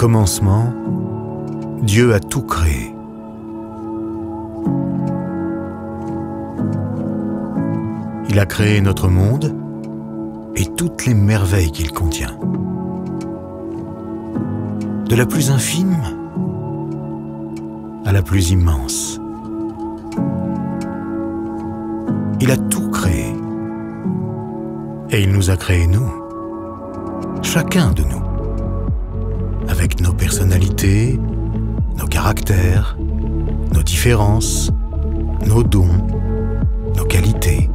commencement, Dieu a tout créé. Il a créé notre monde et toutes les merveilles qu'il contient. De la plus infime à la plus immense. Il a tout créé. Et il nous a créés nous, chacun de nous, avec nos personnalités, nos caractères, nos différences, nos dons, nos qualités.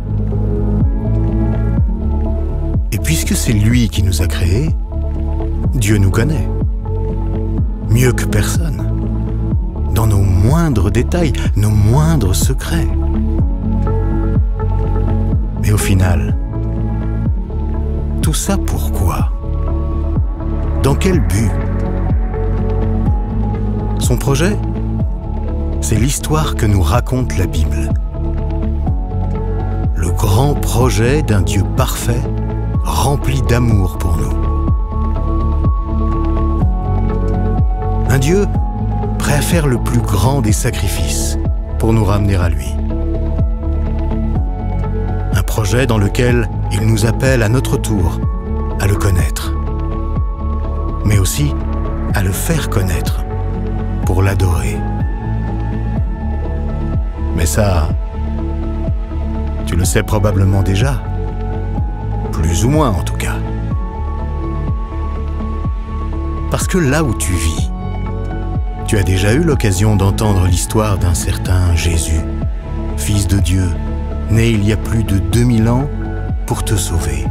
Et puisque c'est lui qui nous a créés, Dieu nous connaît, mieux que personne, dans nos moindres détails, nos moindres secrets. Mais au final, tout ça pourquoi? Dans quel but? Son projet, c'est l'histoire que nous raconte la Bible. Le grand projet d'un Dieu parfait, rempli d'amour pour nous. Un Dieu prêt à faire le plus grand des sacrifices pour nous ramener à lui. Un projet dans lequel il nous appelle à notre tour à le connaître, mais aussi à le faire connaître pour l'adorer. Mais ça, tu le sais probablement déjà, plus ou moins en tout cas. Parce que là où tu vis, tu as déjà eu l'occasion d'entendre l'histoire d'un certain Jésus, Fils de Dieu, né il y a plus de 2000 ans pour te sauver.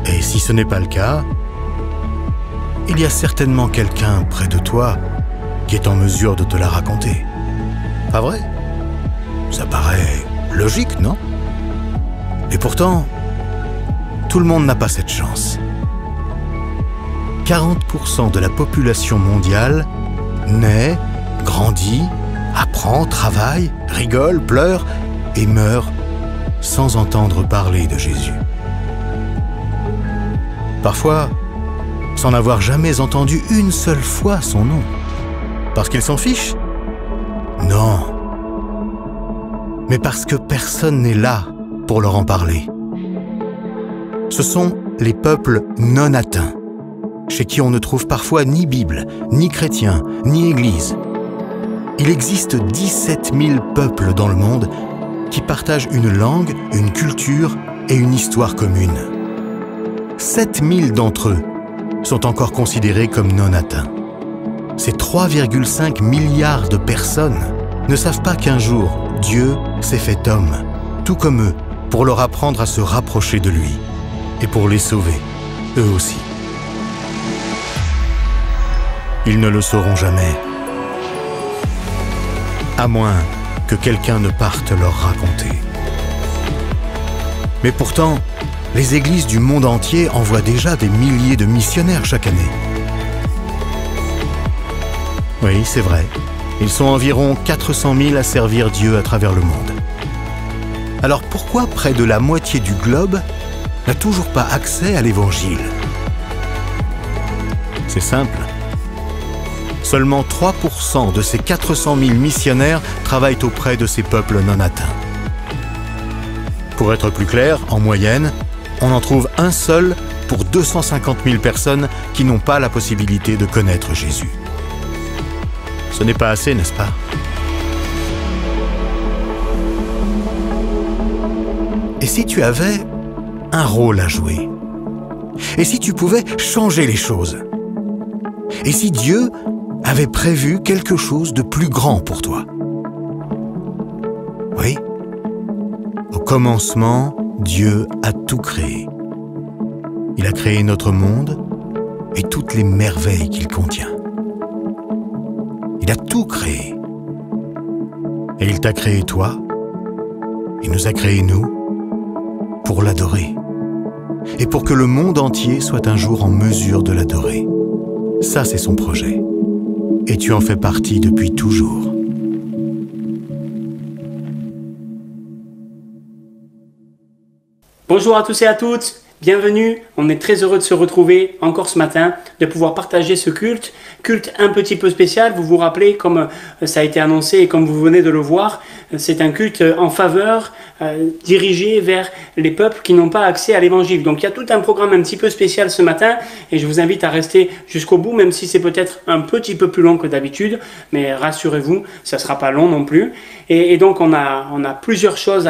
Et si ce n'est pas le cas, il y a certainement quelqu'un près de toi qui est en mesure de te la raconter. Pas vrai? Ça paraît logique, non? Et pourtant, tout le monde n'a pas cette chance. 40% de la population mondiale naît, grandit, apprend, travaille, rigole, pleure et meurt sans entendre parler de Jésus. Parfois, sans n'avoir jamais entendu une seule fois son nom. Parce qu'ils s'en fichent? Non. Mais parce que personne n'est là pour leur en parler. Ce sont les peuples non atteints, chez qui on ne trouve parfois ni Bible, ni chrétiens, ni Église. Il existe 17 000 peuples dans le monde qui partagent une langue, une culture et une histoire commune. 7 000 d'entre eux sont encore considérés comme non atteints. Ces 3,5 milliards de personnes ne savent pas qu'un jour, Dieu s'est fait homme, tout comme eux, pour leur apprendre à se rapprocher de lui et pour les sauver, eux aussi. Ils ne le sauront jamais, à moins que quelqu'un ne parte leur raconter. Mais pourtant, les églises du monde entier envoient déjà des milliers de missionnaires chaque année. Oui, c'est vrai. Ils sont environ 400 000 à servir Dieu à travers le monde. Alors pourquoi près de la moitié du globe n'a toujours pas accès à l'Évangile? C'est simple. Seulement 3% de ces 400 000 missionnaires travaillent auprès de ces peuples non atteints. Pour être plus clair, en moyenne, on en trouve un seul pour 250 000 personnes qui n'ont pas la possibilité de connaître Jésus. Ce n'est pas assez, n'est-ce pas? Et si tu avais un rôle à jouer? Et si tu pouvais changer les choses? Et si Dieu avait prévu quelque chose de plus grand pour toi? Oui. Au commencement, Dieu a tout créé. Il a créé notre monde et toutes les merveilles qu'il contient. Il a tout créé. Et il t'a créé toi. Il nous a créés nous pour l'adorer. Et pour que le monde entier soit un jour en mesure de l'adorer. Ça, c'est son projet. Et tu en fais partie depuis toujours. Bonjour à tous et à toutes, Bienvenue, on est très heureux de se retrouver encore ce matin, de pouvoir partager ce culte un petit peu spécial. Vous vous rappelez, comme ça a été annoncé et comme vous venez de le voir, c'est un culte en faveur, dirigé vers les peuples qui n'ont pas accès à l'évangile. Donc il y a tout un programme un petit peu spécial ce matin et je vous invite à rester jusqu'au bout, même si c'est peut-être un petit peu plus long que d'habitude, mais rassurez-vous, ça ne sera pas long non plus. Et donc on a plusieurs choses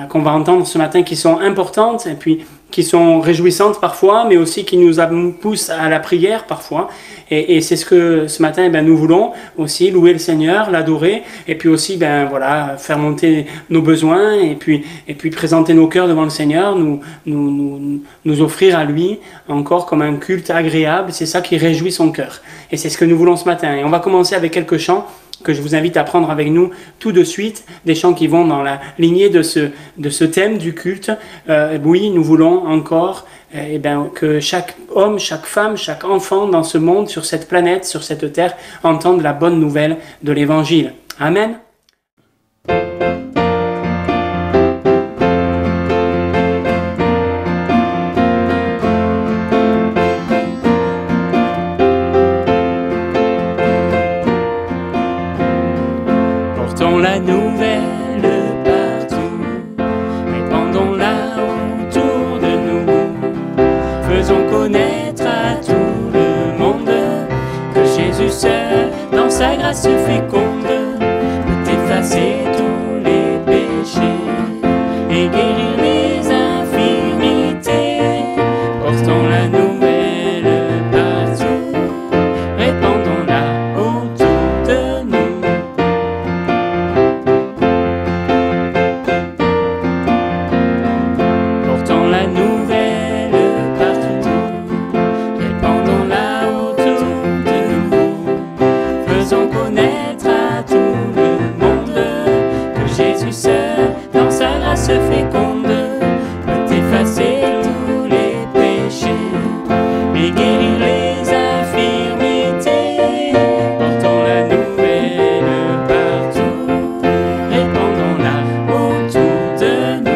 qu'on va entendre ce matin qui sont importantes et puis qui sont réjouissantes parfois, mais aussi qui nous poussent à la prière parfois. Et c'est ce que ce matin, nous voulons aussi louer le Seigneur, l'adorer, et puis aussi faire monter nos besoins, et puis présenter nos cœurs devant le Seigneur, nous offrir à lui encore comme un culte agréable. C'est ça qui réjouit son cœur. Et c'est ce que nous voulons ce matin. Et on va commencer avec quelques chants que je vous invite à prendre avec nous tout de suite, des chants qui vont dans la lignée de ce thème du culte. Oui, nous voulons encore que chaque homme, chaque femme, chaque enfant dans ce monde, sur cette planète, sur cette terre, entende la bonne nouvelle de l'Évangile. Amen. La nouvelle partout, répandons-la autour de nous, faisons connaître à tout le monde que Jésus seul, dans sa grâce féconde, peut effacer tous les péchés et guérir les infirmités. Portons la nouvelle partout, répandons-la autour de nous. La nouvelle partout, répandons-la autour de nous, faisons connaître à tout le monde que Jésus seul, dans sa grâce féconde, peut effacer tous les péchés et guérir les infirmités. Portons la nouvelle partout, répandons-la autour de nous.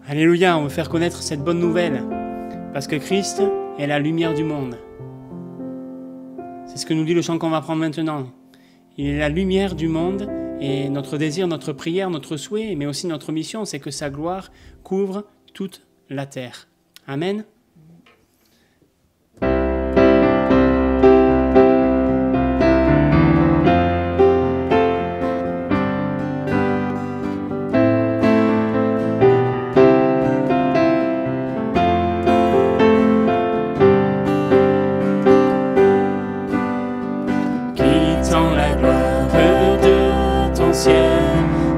Alléluia, on veut faire connaître cette bonne nouvelle, parce que Christ est la lumière du monde. C'est ce que nous dit le chant qu'on va prendre maintenant. Il est la lumière du monde, et notre désir, notre prière, notre souhait, mais aussi notre mission, c'est que sa gloire couvre toute la terre. Amen.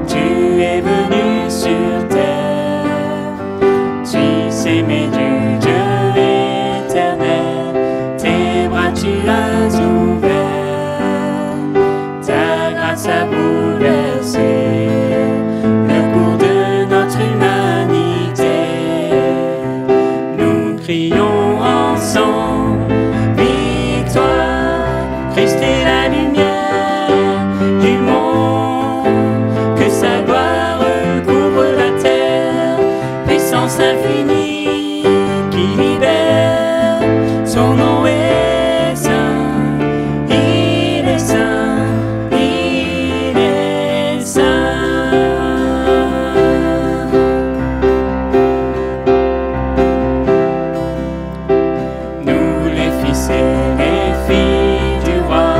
Tu es venu sur terre, tu sais mais du Dieu éternel, tes bras tu as ouverts, ta grâce a bouleversé le cours de notre humanité. Nous crions ensemble, victoire, Christ est la lumière du monde, que sa gloire couvre la terre, puissance infinie qui libère, son nom est saint, il est saint, il est saint. Nous les fils et les filles du roi,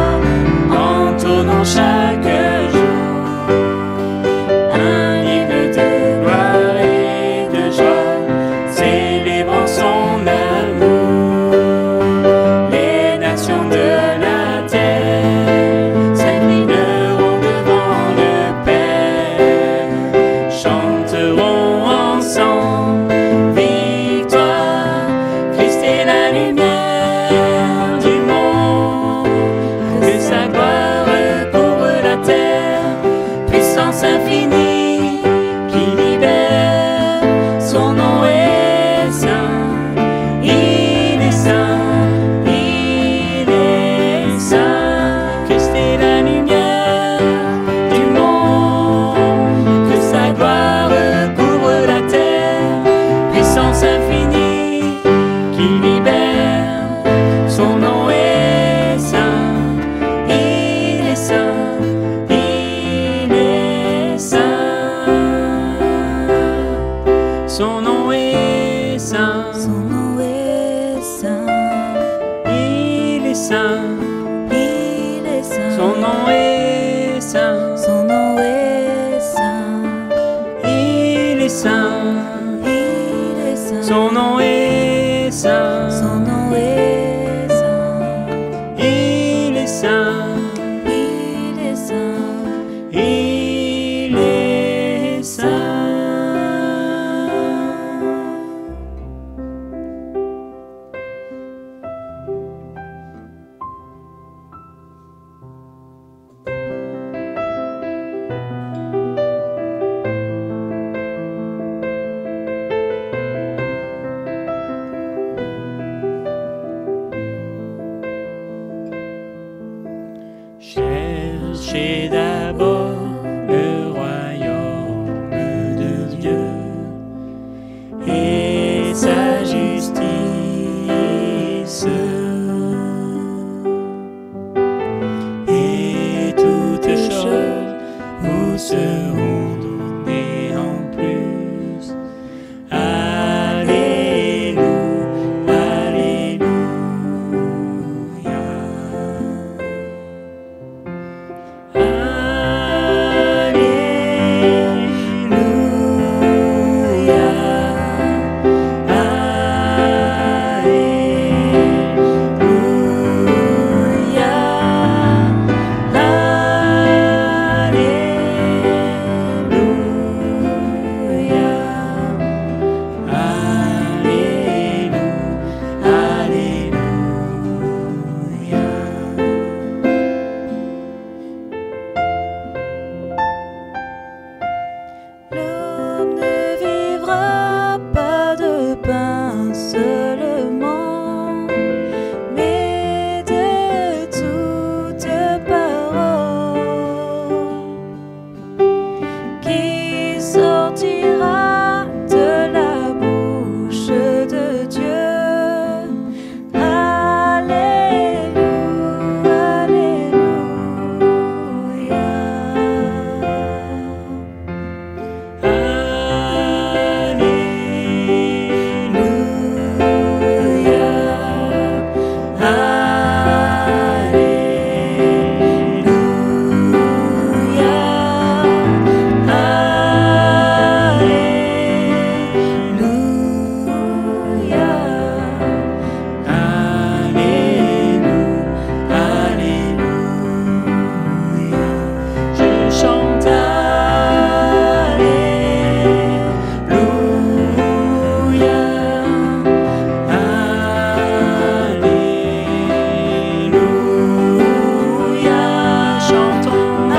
entonnons chaque jour un hymne de gloire et de joie, puissance infinie qui libère. Son nom est saint, il est saint, il est saint. Son nom est saint, Son nom est saint, il est saint. il est saint. Son nom est saint, Son nom est saint, il est saint. il est saint. Son nom est saint, Son nom est saint, il est saint, il est saint. il est saint. Cherchez d'abord le royaume de Dieu et sa justice, et toutes choses vous seront données en plus. Alléluia, alléluia. L'homme ne vivra pas de pain seulement, mais de toute parole qui sortira de la bouche de Dieu. Alléluia, alléluia. Je chante Alléluia, chantons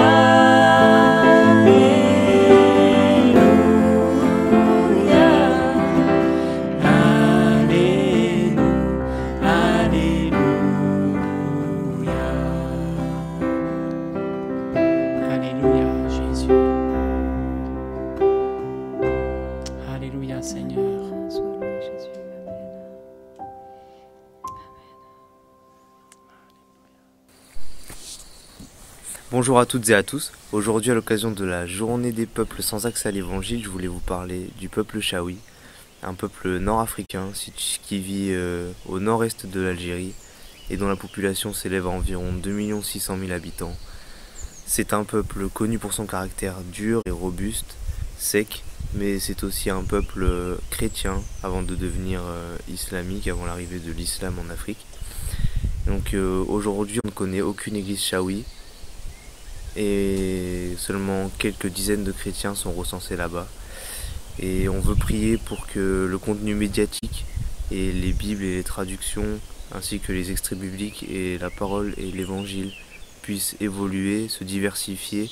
Alléluia, Jésus. Alléluia, Seigneur. Bonjour à toutes et à tous. Aujourd'hui, à l'occasion de la journée des peuples sans accès à l'évangile, je voulais vous parler du peuple Chaouis, un peuple nord-africain qui vit au nord-est de l'Algérie et dont la population s'élève à environ 2 600 000 habitants. C'est un peuple connu pour son caractère dur et robuste, sec, mais c'est aussi un peuple chrétien avant de devenir islamique, avant l'arrivée de l'islam en Afrique. Donc aujourd'hui, on ne connaît aucune église Chaouie et seulement quelques dizaines de chrétiens sont recensés là-bas. Et on veut prier pour que le contenu médiatique et les Bibles et les traductions, ainsi que les extraits bibliques et la parole et l'évangile puissent évoluer, se diversifier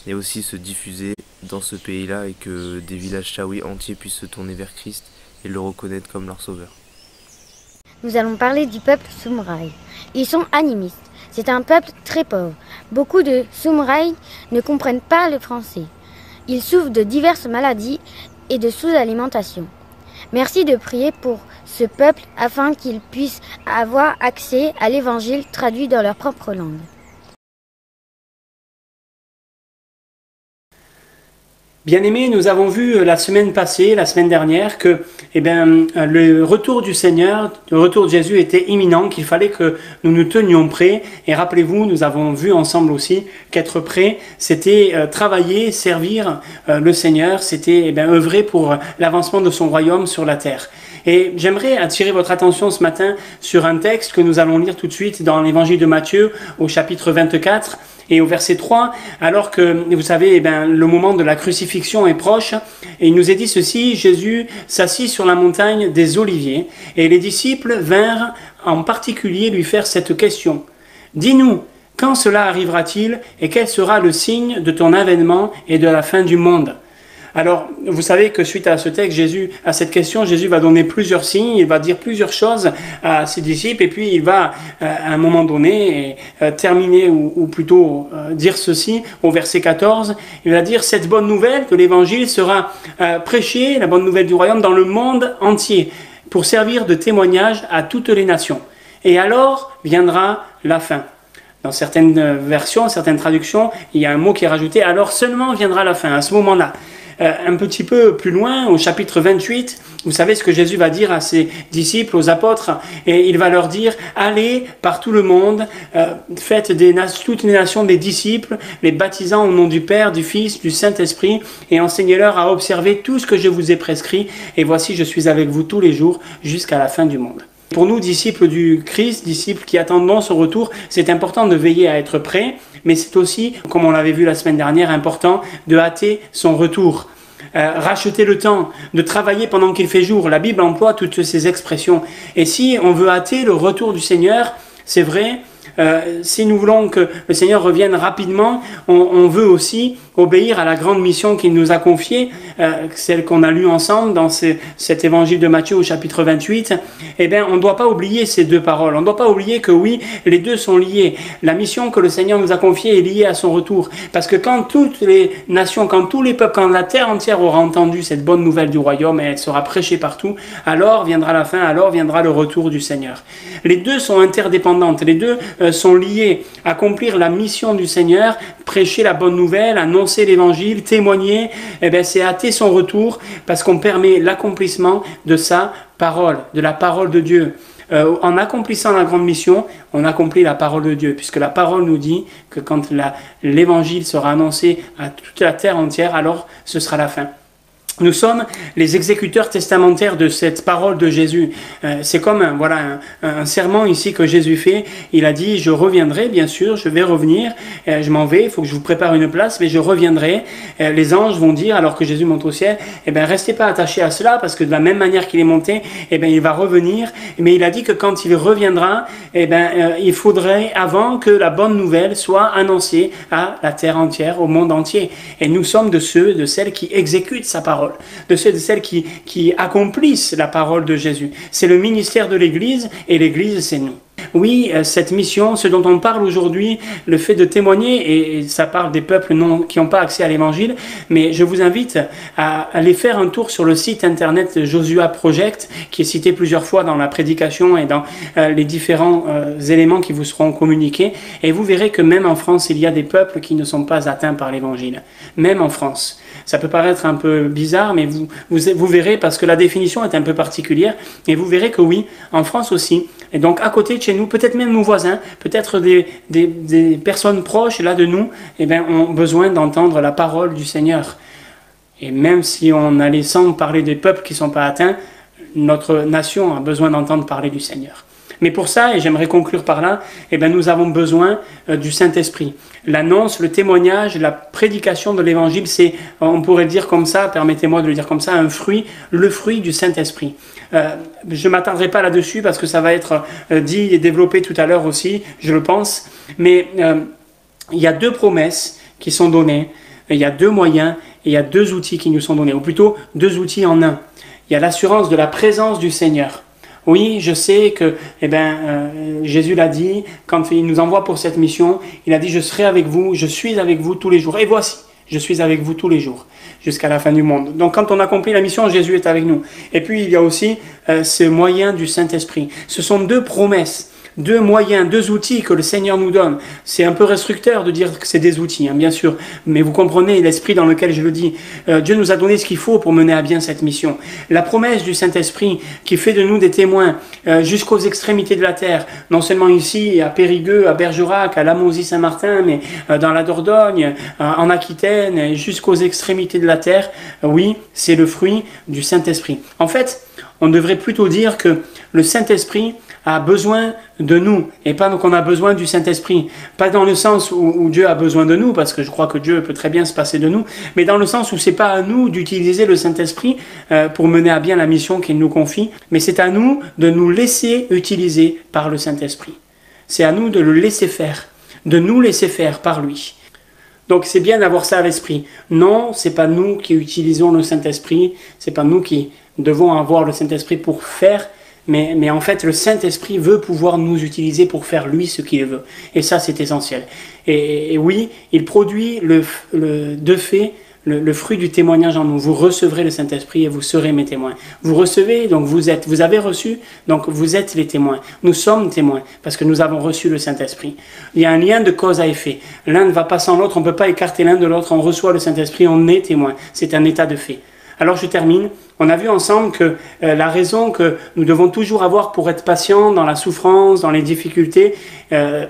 et aussi se diffuser dans ce pays-là, et que des villages Chaouis entiers puissent se tourner vers Christ et le reconnaître comme leur sauveur. Nous allons parler du peuple Soumraï. Ils sont animistes. C'est un peuple très pauvre. Beaucoup de Soumraï ne comprennent pas le français. Ils souffrent de diverses maladies et de sous-alimentation. Merci de prier pour ce peuple afin qu'ils puissent avoir accès à l'Évangile traduit dans leur propre langue. Bien-aimés, nous avons vu la semaine passée, la semaine dernière, que le retour du Seigneur, le retour de Jésus était imminent, qu'il fallait que nous nous tenions prêts. Et rappelez-vous, nous avons vu ensemble aussi qu'être prêt, c'était travailler, servir le Seigneur, c'était œuvrer pour l'avancement de son royaume sur la terre. Et j'aimerais attirer votre attention ce matin sur un texte que nous allons lire tout de suite dans l'évangile de Matthieu au chapitre 24 et au verset 3, alors que, vous savez, le moment de la crucifixion est proche. Et il nous est dit ceci: Jésus s'assit sur la montagne des Oliviers et les disciples vinrent en particulier lui faire cette question. « Dis-nous, quand cela arrivera-t-il et quel sera le signe de ton avènement et de la fin du monde ?» Alors, vous savez que suite à ce texte, à cette question, Jésus va donner plusieurs signes, il va dire plusieurs choses à ses disciples, et puis il va, à un moment donné, terminer, ou plutôt dire ceci, au verset 14, il va dire « Cette bonne nouvelle que l'Évangile sera prêchée, la bonne nouvelle du royaume, dans le monde entier, pour servir de témoignage à toutes les nations. Et alors viendra la fin. » Dans certaines versions, certaines traductions, il y a un mot qui est rajouté « Alors seulement viendra la fin », à ce moment-là. Un petit peu plus loin, au chapitre 28, vous savez ce que Jésus va dire à ses disciples, aux apôtres, et il va leur dire « Allez par tout le monde, faites toutes les nations des disciples, les baptisant au nom du Père, du Fils, du Saint-Esprit, et enseignez-leur à observer tout ce que je vous ai prescrit, et voici je suis avec vous tous les jours jusqu'à la fin du monde. » Pour nous, disciples du Christ, disciples qui attendons son retour, c'est important de veiller à être prêts, mais c'est aussi, comme on l'avait vu la semaine dernière, important de hâter son retour. Racheter le temps, de travailler pendant qu'il fait jour. La Bible emploie toutes ces expressions. Et si on veut hâter le retour du Seigneur, c'est vrai, si nous voulons que le Seigneur revienne rapidement, on veut aussi obéir à la grande mission qu'il nous a confiée, celle qu'on a lue ensemble dans cet évangile de Matthieu au chapitre 28. On ne doit pas oublier ces deux paroles. On ne doit pas oublier que oui, les deux sont liés. La mission que le Seigneur nous a confiée est liée à son retour. Parce que quand toutes les nations, quand tous les peuples, quand la terre entière aura entendu cette bonne nouvelle du royaume et elle sera prêchée partout, alors viendra la fin, alors viendra le retour du Seigneur. Les deux sont interdépendantes, les deux sont liés. Accomplir la mission du Seigneur, prêcher la bonne nouvelle, annoncer l'évangile, témoigner, c'est hâter son retour parce qu'on permet l'accomplissement de sa parole, de la parole de Dieu. En accomplissant la grande mission, on accomplit la parole de Dieu, puisque la parole nous dit que quand l'évangile sera annoncé à toute la terre entière, alors ce sera la fin. Nous sommes les exécuteurs testamentaires de cette parole de Jésus. C'est comme un serment ici que Jésus fait. Il a dit, je reviendrai, bien sûr, je vais revenir, je m'en vais, il faut que je vous prépare une place, mais je reviendrai. Les anges vont dire, alors que Jésus monte au ciel, restez pas attachés à cela, parce que de la même manière qu'il est monté, il va revenir. Mais il a dit que quand il reviendra, il faudrait avant que la bonne nouvelle soit annoncée à la terre entière, au monde entier. Et nous sommes de celles qui exécutent sa parole, de celles qui accomplissent la parole de Jésus. C'est le ministère de l'Église, et l'Église, c'est nous. Oui, cette mission, ce dont on parle aujourd'hui, le fait de témoigner, et ça parle des peuples qui n'ont pas accès à l'Évangile, mais je vous invite à aller faire un tour sur le site internet Josua Project, qui est cité plusieurs fois dans la prédication et dans les différents éléments qui vous seront communiqués, et vous verrez que même en France, il y a des peuples qui ne sont pas atteints par l'Évangile. Même en France. Ça peut paraître un peu bizarre, mais vous verrez, parce que la définition est un peu particulière, et vous verrez que oui, en France aussi, et donc à côté de chez nous, peut-être même nos voisins, peut-être des personnes proches là de nous, ont besoin d'entendre la parole du Seigneur. Et même si on allait sans parler des peuples qui ne sont pas atteints, notre nation a besoin d'entendre parler du Seigneur. Mais pour ça, et j'aimerais conclure par là, nous avons besoin du Saint-Esprit. L'annonce, le témoignage, la prédication de l'Évangile, c'est, on pourrait le dire comme ça, permettez-moi de le dire comme ça, le fruit du Saint-Esprit. Je ne m'attarderai pas là-dessus parce que ça va être dit et développé tout à l'heure aussi, je le pense. Mais il y a deux promesses qui sont données, il y a deux moyens et il y a deux outils qui nous sont donnés, ou plutôt deux outils en un. Il y a l'assurance de la présence du Seigneur. Oui, je sais que Jésus l'a dit, quand il nous envoie pour cette mission, il a dit « Je serai avec vous, je suis avec vous tous les jours. Et voici, Je suis avec vous tous les jours, jusqu'à la fin du monde. Donc quand on accomplit la mission, Jésus est avec nous. Et puis il y a aussi ce moyen du Saint-Esprit. Ce sont deux promesses, deux moyens, deux outils que le Seigneur nous donne. C'est un peu restricteur de dire que c'est des outils, hein, bien sûr, mais vous comprenez l'esprit dans lequel je le dis. Dieu nous a donné ce qu'il faut pour mener à bien cette mission. La promesse du Saint-Esprit qui fait de nous des témoins jusqu'aux extrémités de la terre, non seulement ici, à Périgueux, à Bergerac, à Lamozy-Saint-Martin, mais dans la Dordogne, en Aquitaine, jusqu'aux extrémités de la terre. Oui, c'est le fruit du Saint-Esprit. En fait, on devrait plutôt dire que le Saint-Esprit a besoin de nous, et pas qu'on a besoin du Saint-Esprit. Pas dans le sens où Dieu a besoin de nous, parce que je crois que Dieu peut très bien se passer de nous, mais dans le sens où c'est pas à nous d'utiliser le Saint-Esprit pour mener à bien la mission qu'il nous confie, mais c'est à nous de nous laisser utiliser par le Saint-Esprit. C'est à nous de le laisser faire, de nous laisser faire par lui. Donc c'est bien d'avoir ça à l'esprit. Non, c'est pas nous qui utilisons le Saint-Esprit, c'est pas nous qui devons avoir le Saint-Esprit pour faire, mais en fait le Saint-Esprit veut pouvoir nous utiliser pour faire lui ce qu'il veut. Et ça c'est essentiel. Et oui, il produit de fait le fruit du témoignage en nous. Vous recevrez le Saint-Esprit et vous serez mes témoins. Vous recevez, donc vous avez reçu, donc vous êtes les témoins. Nous sommes témoins parce que nous avons reçu le Saint-Esprit. Il y a un lien de cause à effet. L'un ne va pas sans l'autre, on ne peut pas écarter l'un de l'autre. On reçoit le Saint-Esprit, on est témoin. C'est un état de fait. Alors je termine. On a vu ensemble que la raison que nous devons toujours avoir pour être patients dans la souffrance, dans les difficultés,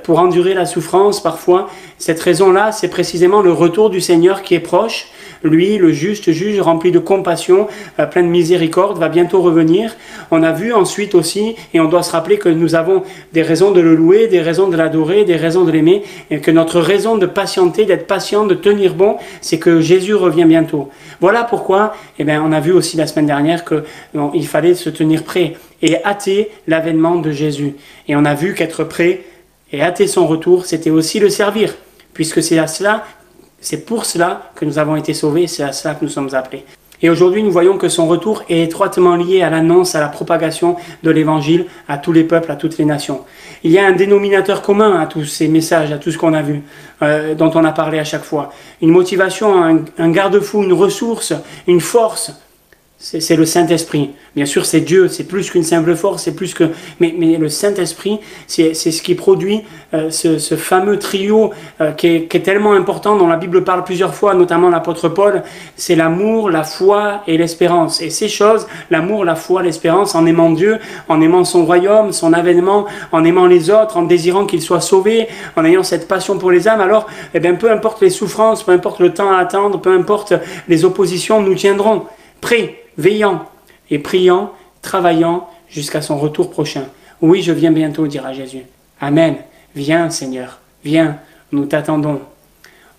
pour endurer la souffrance parfois, cette raison-là, c'est précisément le retour du Seigneur qui est proche. Lui, le juste juge, rempli de compassion, plein de miséricorde, va bientôt revenir. On a vu ensuite aussi, et on doit se rappeler que nous avons des raisons de le louer, des raisons de l'adorer, des raisons de l'aimer, et que notre raison de patienter, d'être patient, de tenir bon, c'est que Jésus revient bientôt. Voilà pourquoi, on a vu aussi la semaine dernière qu'il fallait se tenir prêt et hâter l'avènement de Jésus. Et on a vu qu'être prêt et hâter son retour, c'était aussi le servir, puisque c'est pour cela que nous avons été sauvés, c'est à cela que nous sommes appelés. Et aujourd'hui, nous voyons que son retour est étroitement lié à l'annonce, à la propagation de l'Évangile à tous les peuples, à toutes les nations. Il y a un dénominateur commun à tous ces messages, à tout ce qu'on a vu, dont on a parlé à chaque fois. Une motivation, un garde-fou, une ressource, une force. C'est le Saint-Esprit. Bien sûr, c'est Dieu, c'est plus qu'une simple force, c'est plus que... Mais le Saint-Esprit, c'est ce qui produit ce fameux trio qui est tellement important, dont la Bible parle plusieurs fois, notamment l'apôtre Paul, c'est l'amour, la foi et l'espérance. Et ces choses, l'amour, la foi, l'espérance, en aimant Dieu, en aimant son royaume, son avènement, en aimant les autres, en désirant qu'ils soient sauvés, en ayant cette passion pour les âmes, alors, peu importe les souffrances, peu importe le temps à attendre, peu importe les oppositions, nous tiendrons prêts, veillant et priant, travaillant jusqu'à son retour prochain. Oui, je viens bientôt, dira Jésus. Amen. Viens, Seigneur. Viens, nous t'attendons.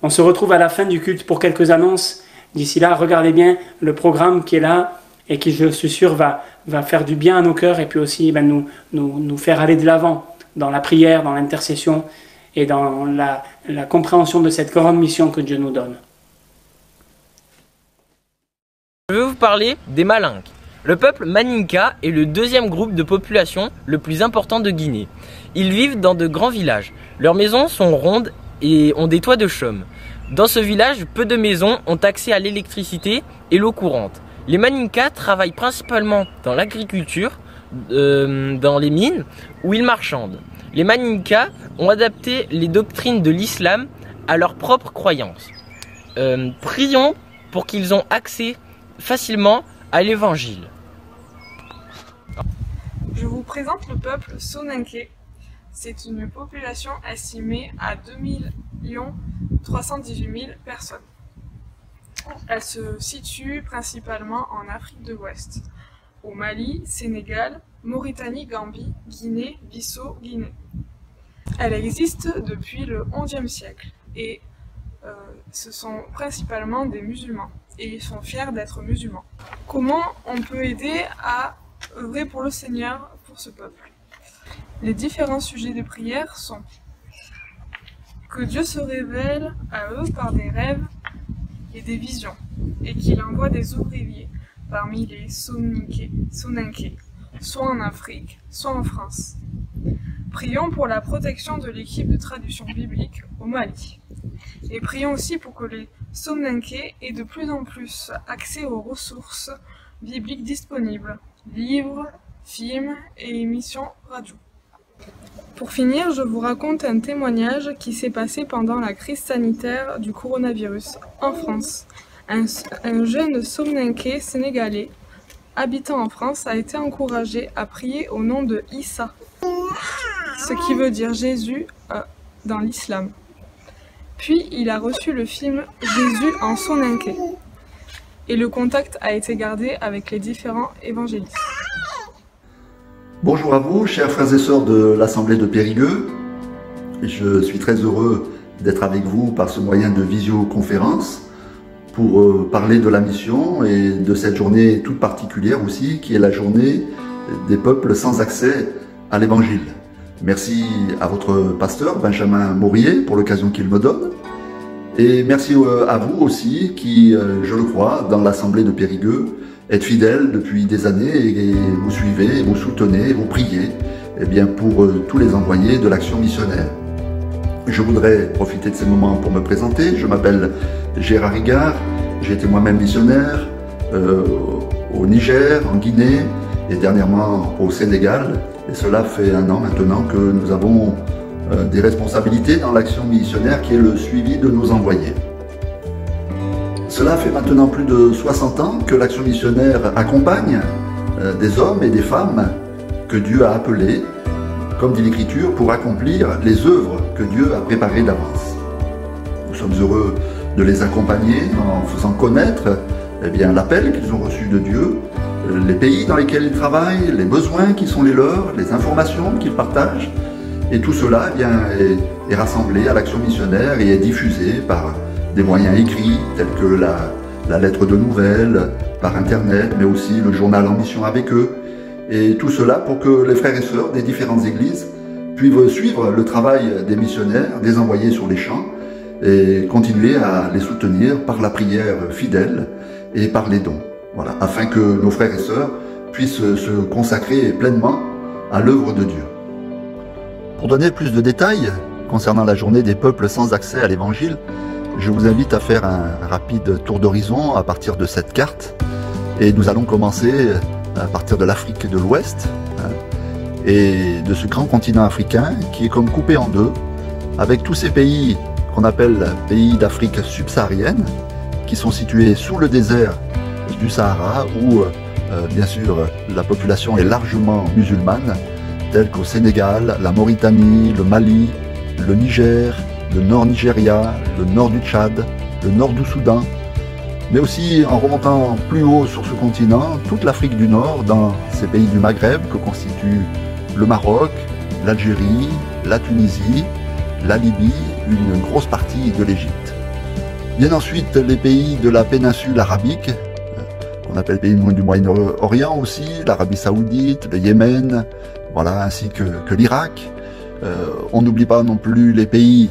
On se retrouve à la fin du culte pour quelques annonces. D'ici là, regardez bien le programme qui est là et qui, je suis sûr, va faire du bien à nos cœurs et puis aussi nous faire aller de l'avant dans la prière, dans l'intercession et dans la compréhension de cette grande mission que Dieu nous donne. Je vais vous parler des Malinques. Le peuple Maninka est le deuxième groupe de population le plus important de Guinée. Ils vivent dans de grands villages. Leurs maisons sont rondes et ont des toits de chaume. Dans ce village, peu de maisons ont accès à l'électricité et l'eau courante. Les Maninka travaillent principalement dans l'agriculture, dans les mines, où ils marchandent. Les Maninka ont adapté les doctrines de l'islam à leurs propres croyances. Prions pour qu'ils aient accès facilement à l'évangile. Je vous présente le peuple Soninké. C'est une population estimée à 2 318 000 personnes. Elle se situe principalement en Afrique de l'Ouest, au Mali, Sénégal, Mauritanie, Gambie, Guinée, Bissau, Guinée. Elle existe depuis le XIe siècle et ce sont principalement des musulmans et ils sont fiers d'être musulmans. Comment on peut aider à œuvrer pour le Seigneur pour ce peuple? Les différents sujets de prière sont que Dieu se révèle à eux par des rêves et des visions et qu'il envoie des ouvriers parmi les Soninké, soit en Afrique, soit en France. Prions pour la protection de l'équipe de traduction biblique au Mali. Et prions aussi pour que les Somninké aient de plus en plus accès aux ressources bibliques disponibles, livres, films et émissions radio. Pour finir, je vous raconte un témoignage qui s'est passé pendant la crise sanitaire du coronavirus en France. Un jeune Somninké sénégalais habitant en France a été encouragé à prier au nom de Issa, ce qui veut dire Jésus dans l'islam. Puis il a reçu le film Jésus en Soninké et le contact a été gardé avec les différents évangélistes. Bonjour à vous, chers frères et sœurs de l'Assemblée de Périgueux. Je suis très heureux d'être avec vous par ce moyen de visioconférence pour parler de la mission et de cette journée toute particulière aussi, qui est la journée des peuples sans accès à l'Évangile. Merci à votre pasteur Benjamin Maurier pour l'occasion qu'il me donne. Et merci à vous aussi qui, je le crois, dans l'Assemblée de Périgueux, êtes fidèles depuis des années et vous suivez, vous soutenez, vous priez pour tous les envoyés de l'action missionnaire. Je voudrais profiter de ces moments pour me présenter. Je m'appelle Gérard Rigard, j'ai été moi-même missionnaire au Niger, en Guinée et dernièrement au Sénégal. Et cela fait 1 an maintenant que nous avons des responsabilités dans l'action missionnaire qui est le suivi de nos envoyés. Cela fait maintenant plus de 60 ans que l'action missionnaire accompagne des hommes et des femmes que Dieu a appelés, comme dit l'Écriture, pour accomplir les œuvres que Dieu a préparées d'avance. Nous sommes heureux de les accompagner en faisant connaître l'appel qu'ils ont reçu de Dieu, les pays dans lesquels ils travaillent, les besoins qui sont les leurs, les informations qu'ils partagent. Et tout cela est rassemblé à l'action missionnaire et est diffusé par des moyens écrits tels que la lettre de nouvelles, par Internet, mais aussi le journal en mission avec eux. Et tout cela pour que les frères et sœurs des différentes églises puissent suivre le travail des missionnaires, des envoyés sur les champs, et continuer à les soutenir par la prière fidèle et par les dons. Voilà, afin que nos frères et sœurs puissent se consacrer pleinement à l'œuvre de Dieu. Pour donner plus de détails concernant la journée des peuples sans accès à l'Évangile, je vous invite à faire un rapide tour d'horizon à partir de cette carte. Et nous allons commencer à partir de l'Afrique de l'Ouest et de ce grand continent africain qui est comme coupé en deux, avec tous ces pays qu'on appelle pays d'Afrique subsaharienne, qui sont situés sous le désert du Sahara, où bien sûr la population est largement musulmane, tels qu'au Sénégal, la Mauritanie, le Mali, le Niger, le nord Nigeria, le nord du Tchad, le nord du Soudan, mais aussi en remontant plus haut sur ce continent, toute l'Afrique du Nord, dans ces pays du Maghreb que constituent le Maroc, l'Algérie, la Tunisie, la Libye, une grosse partie de l'Égypte. Viennent ensuite les pays de la péninsule arabique, qu'on appelle pays du Moyen-Orient aussi, l'Arabie Saoudite, le Yémen, voilà, ainsi que l'Irak. On n'oublie pas non plus les pays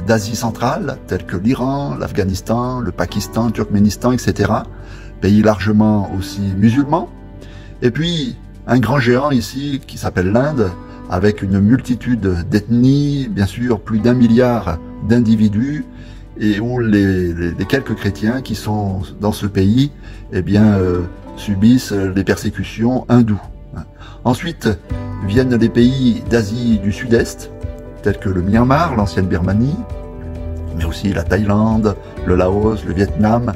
d'Asie centrale, tels que l'Iran, l'Afghanistan, le Pakistan, le Turkménistan, etc. Pays largement aussi musulmans. Et puis, un grand géant ici qui s'appelle l'Inde, avec une multitude d'ethnies, bien sûr plus d'1 milliard d'individus, et où les quelques chrétiens qui sont dans ce pays subissent les persécutions hindoues. Ensuite viennent les pays d'Asie du Sud-Est, tels que le Myanmar, l'ancienne Birmanie, mais aussi la Thaïlande, le Laos, le Vietnam,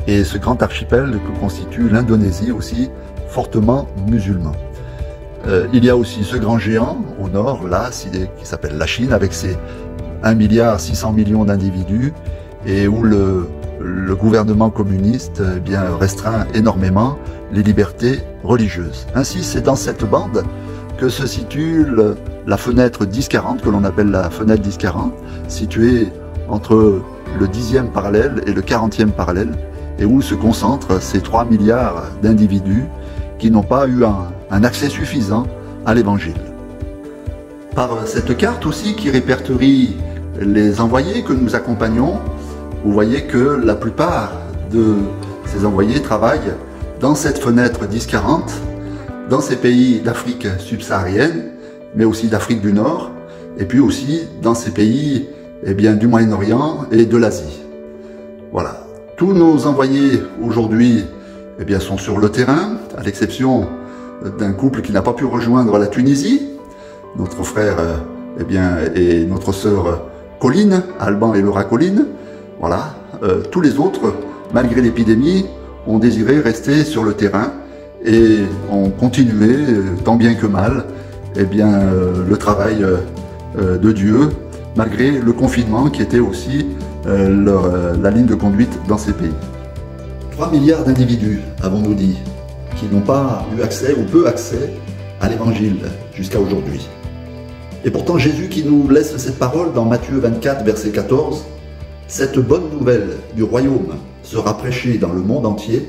et ce grand archipel que constitue l'Indonésie aussi, fortement musulman. Il y a aussi ce grand géant au nord, là, qui s'appelle la Chine, avec ses 1,6 milliard d'individus, et où le gouvernement communiste restreint énormément les libertés religieuses. Ainsi, c'est dans cette bande que se situe la fenêtre 10-40, que l'on appelle la fenêtre 10-40, située entre le 10e parallèle et le 40e parallèle, et où se concentrent ces 3 milliards d'individus qui n'ont pas eu un accès suffisant à l'Évangile. Par cette carte aussi qui répertorie les envoyés que nous accompagnons, vous voyez que la plupart de ces envoyés travaillent dans cette fenêtre 10-40, dans ces pays d'Afrique subsaharienne, mais aussi d'Afrique du Nord, et puis aussi dans ces pays eh bien, du Moyen-Orient et de l'Asie. Voilà. Tous nos envoyés aujourd'hui, eh bien, sont sur le terrain, à l'exception d'un couple qui n'a pas pu rejoindre la Tunisie, notre frère, eh bien, et notre sœur Colline, Alban et Laura Colline. Voilà. Tous les autres, malgré l'épidémie, ont désiré rester sur le terrain et ont continué, tant bien que mal, eh bien, le travail de Dieu, malgré le confinement qui était aussi la ligne de conduite dans ces pays. 3 milliards d'individus, avons-nous dit, qui n'ont pas eu accès ou peu accès à l'Évangile jusqu'à aujourd'hui. Et pourtant Jésus qui nous laisse cette parole dans Matthieu 24, verset 14, « Cette bonne nouvelle du royaume sera prêchée dans le monde entier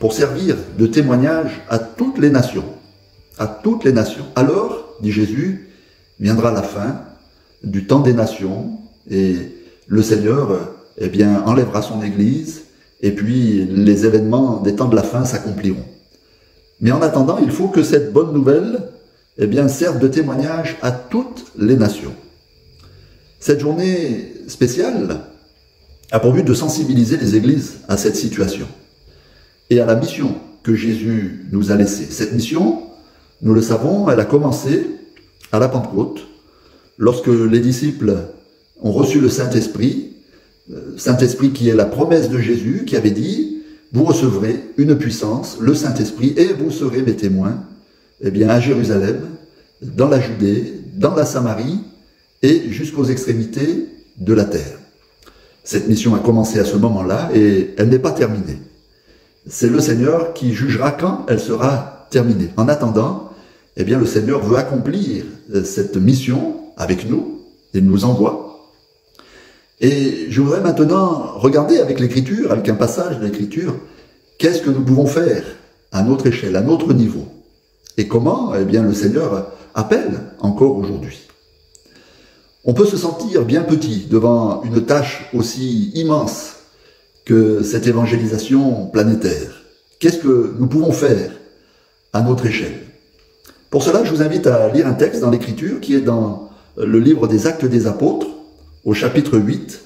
pour servir de témoignage à toutes les nations. » À toutes les nations. Alors, dit Jésus, viendra la fin du temps des nations et le Seigneur, eh bien, enlèvera son Église et puis les événements des temps de la fin s'accompliront. Mais en attendant, il faut que cette bonne nouvelle, eh bien, serve de témoignage à toutes les nations. Cette journée spéciale a pour but de sensibiliser les églises à cette situation et à la mission que Jésus nous a laissée. Cette mission, nous le savons, elle a commencé à la Pentecôte, lorsque les disciples ont reçu le Saint-Esprit qui est la promesse de Jésus, qui avait dit « Vous recevrez une puissance, le Saint-Esprit, et vous serez mes témoins, eh bien, à Jérusalem, dans la Judée, dans la Samarie, et jusqu'aux extrémités de la terre. » Cette mission a commencé à ce moment-là, et elle n'est pas terminée. C'est le Seigneur qui jugera quand elle sera terminée. En attendant, eh bien, le Seigneur veut accomplir cette mission avec nous, et nous envoie. Et je voudrais maintenant regarder avec l'Écriture, avec un passage de l'Écriture, qu'est-ce que nous pouvons faire à notre échelle, à notre niveau, et comment, eh bien, le Seigneur appelle encore aujourd'hui. On peut se sentir bien petit devant une tâche aussi immense que cette évangélisation planétaire. Qu'est-ce que nous pouvons faire à notre échelle? Pour cela, je vous invite à lire un texte dans l'Écriture qui est dans le livre des Actes des Apôtres, au chapitre 8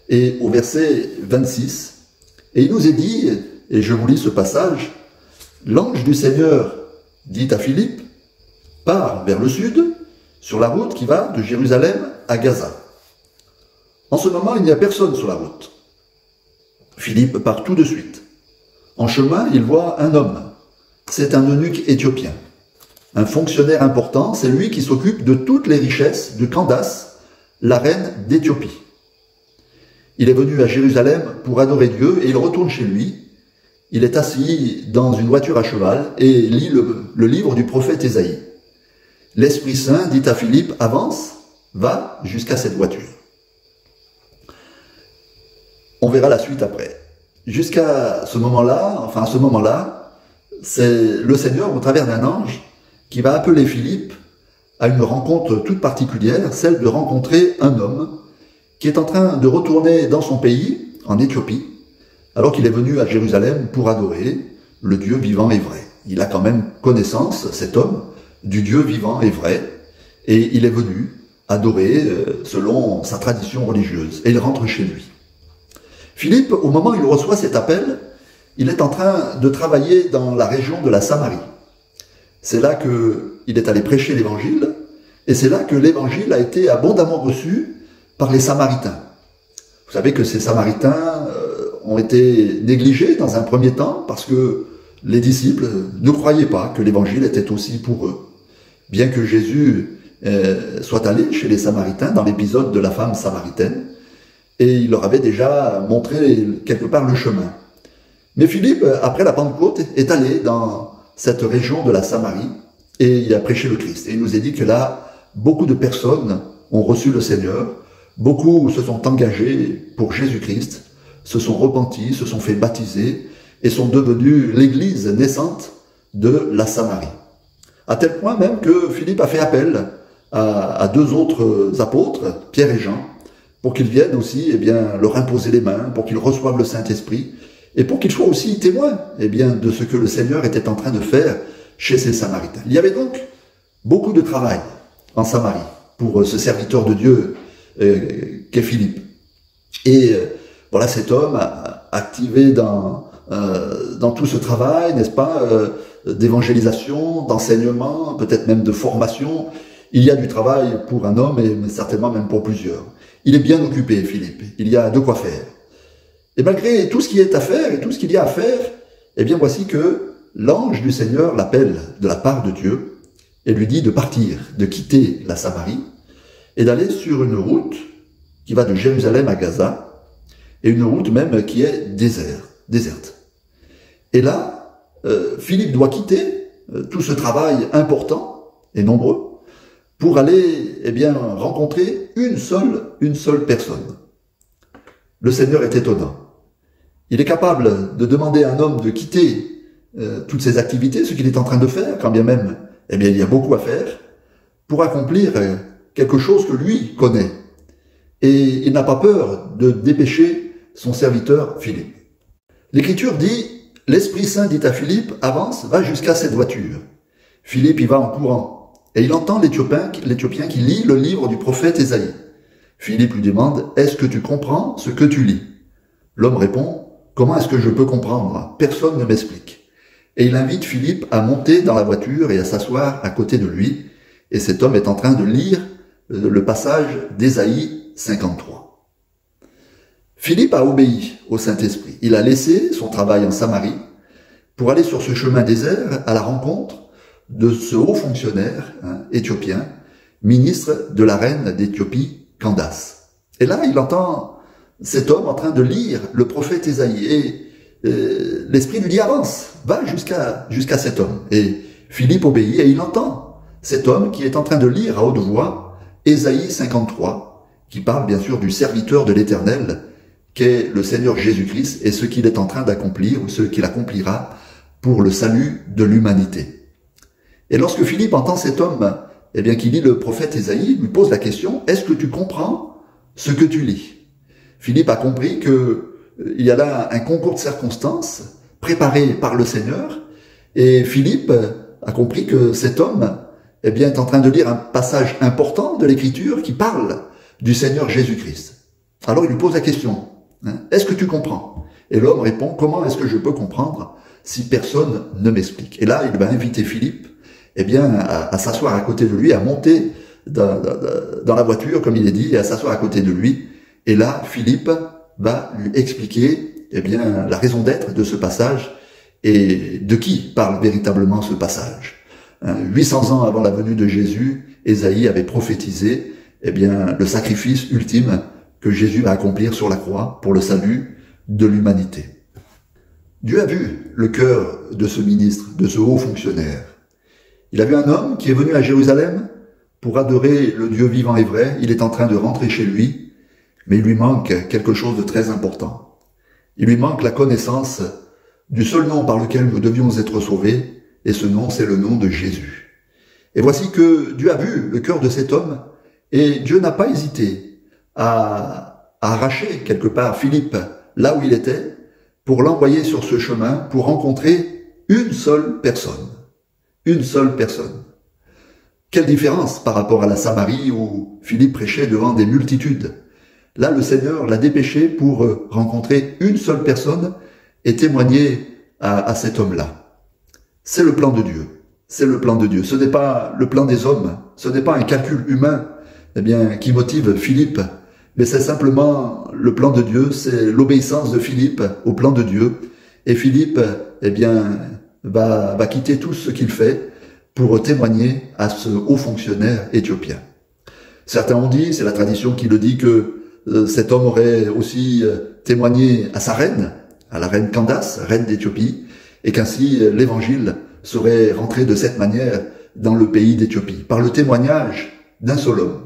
et au verset 26. Et il nous est dit, et je vous lis ce passage, « L'ange du Seigneur dit à Philippe, pars vers le sud, sur la route qui va de Jérusalem à Gaza. En ce moment, il n'y a personne sur la route. Philippe part tout de suite. En chemin, il voit un homme. C'est un eunuque éthiopien. Un fonctionnaire important, c'est lui qui s'occupe de toutes les richesses de Candace, la reine d'Éthiopie. Il est venu à Jérusalem pour adorer Dieu et il retourne chez lui. Il est assis dans une voiture à cheval et lit le livre du prophète Ésaïe. L'Esprit Saint dit à Philippe, avance, va jusqu'à cette voiture. On verra la suite après. Jusqu'à ce moment-là, enfin à ce moment-là, c'est le Seigneur au travers d'un ange qui va appeler Philippe à une rencontre toute particulière, celle de rencontrer un homme qui est en train de retourner dans son pays, en Éthiopie, alors qu'il est venu à Jérusalem pour adorer le Dieu vivant et vrai. Il a quand même connaissance, cet homme, du Dieu vivant et vrai, et il est venu adorer selon sa tradition religieuse, et il rentre chez lui. Philippe, au moment où il reçoit cet appel, il est en train de travailler dans la région de la Samarie. C'est là qu'il est allé prêcher l'évangile, et c'est là que l'évangile a été abondamment reçu par les Samaritains. Vous savez que ces Samaritains ont été négligés dans un premier temps parce que les disciples ne croyaient pas que l'évangile était aussi pour eux. Bien que Jésus soit allé chez les Samaritains dans l'épisode de la femme samaritaine, et il leur avait déjà montré quelque part le chemin. Mais Philippe, après la Pentecôte, est allé dans cette région de la Samarie et il a prêché le Christ. Et il nous est dit que là, beaucoup de personnes ont reçu le Seigneur, beaucoup se sont engagés pour Jésus-Christ, se sont repentis, se sont fait baptiser et sont devenus l'église naissante de la Samarie. À tel point même que Philippe a fait appel à deux autres apôtres, Pierre et Jean, pour qu'ils viennent aussi leur imposer les mains, pour qu'ils reçoivent le Saint-Esprit, et pour qu'ils soient aussi témoins de ce que le Seigneur était en train de faire chez ces Samaritains. Il y avait donc beaucoup de travail en Samarie pour ce serviteur de Dieu qu'est Philippe. Et voilà, cet homme activé dans tout ce travail, n'est-ce pas, d'évangélisation, d'enseignement, peut-être même de formation. Il y a du travail pour un homme et certainement même pour plusieurs. Il est bien occupé, Philippe. Il y a de quoi faire. Et malgré tout ce qui est à faire et tout ce qu'il y a à faire, eh bien voici que l'ange du Seigneur l'appelle de la part de Dieu et lui dit de partir, de quitter la Samarie et d'aller sur une route qui va de Jérusalem à Gaza, et une route même qui est déserte. Et là, Philippe doit quitter tout ce travail important et nombreux pour aller, eh bien, rencontrer une seule personne. Le Seigneur est étonnant. Il est capable de demander à un homme de quitter toutes ses activités, ce qu'il est en train de faire, quand bien même, eh bien, il y a beaucoup à faire, pour accomplir quelque chose que lui connaît. Et il n'a pas peur de dépêcher son serviteur Philippe. L'Écriture dit, l'Esprit Saint dit à Philippe, avance, va jusqu'à cette voiture. Philippe y va en courant, et il entend l'Éthiopien qui lit le livre du prophète Ésaïe. Philippe lui demande, est-ce que tu comprends ce que tu lis? L'homme répond, comment est-ce que je peux comprendre? Personne ne m'explique. Et il invite Philippe à monter dans la voiture et à s'asseoir à côté de lui, et cet homme est en train de lire le passage d'Ésaïe 53. Philippe a obéi au Saint-Esprit. Il a laissé son travail en Samarie pour aller sur ce chemin désert à la rencontre de ce haut fonctionnaire éthiopien, ministre de la reine d'Éthiopie, Candace. Et là, il entend cet homme en train de lire le prophète Ésaïe et l'Esprit lui dit avance, va jusqu'à cet homme. Et Philippe obéit et il entend cet homme qui est en train de lire à haute voix Ésaïe 53, qui parle bien sûr du serviteur de l'Éternel, qu'est le Seigneur Jésus-Christ et ce qu'il est en train d'accomplir ou ce qu'il accomplira pour le salut de l'humanité. Et lorsque Philippe entend cet homme, eh bien, qui lit le prophète Ésaïe, lui pose la question, est-ce que tu comprends ce que tu lis? Philippe a compris que il y a là un concours de circonstances préparé par le Seigneur, et Philippe a compris que cet homme, eh bien, est en train de lire un passage important de l'Écriture qui parle du Seigneur Jésus-Christ. Alors il lui pose la question, est-ce que tu comprends? Et l'homme répond, comment est-ce que je peux comprendre si personne ne m'explique? Et là, il va inviter Philippe, eh bien, à s'asseoir à côté de lui, à monter dans la voiture, comme il est dit, et à s'asseoir à côté de lui. Et là, Philippe va lui expliquer, eh bien, la raison d'être de ce passage et de qui parle véritablement ce passage. 800 ans avant la venue de Jésus, Ésaïe avait prophétisé, eh bien, le sacrifice ultime que Jésus va accomplir sur la croix pour le salut de l'humanité. Dieu a vu le cœur de ce ministre, de ce haut fonctionnaire. Il a vu un homme qui est venu à Jérusalem pour adorer le Dieu vivant et vrai. Il est en train de rentrer chez lui, mais il lui manque quelque chose de très important. Il lui manque la connaissance du seul nom par lequel nous devions être sauvés, et ce nom, c'est le nom de Jésus. Et voici que Dieu a vu le cœur de cet homme, et Dieu n'a pas hésité à arracher quelque part Philippe là où il était, pour l'envoyer sur ce chemin, pour rencontrer une seule personne. Une seule personne. Quelle différence par rapport à la Samarie où Philippe prêchait devant des multitudes. Là, le Seigneur l'a dépêché pour rencontrer une seule personne et témoigner à cet homme-là. C'est le plan de Dieu. C'est le plan de Dieu. Ce n'est pas le plan des hommes. Ce n'est pas un calcul humain, eh bien, qui motive Philippe. Mais c'est simplement le plan de Dieu. C'est l'obéissance de Philippe au plan de Dieu. Et Philippe, eh bien, va quitter tout ce qu'il fait pour témoigner à ce haut fonctionnaire éthiopien. Certains ont dit, c'est la tradition qui le dit, que cet homme aurait aussi témoigné à sa reine, à la reine Candace, reine d'Éthiopie, et qu'ainsi l'évangile serait rentré de cette manière dans le pays d'Éthiopie, par le témoignage d'un seul homme.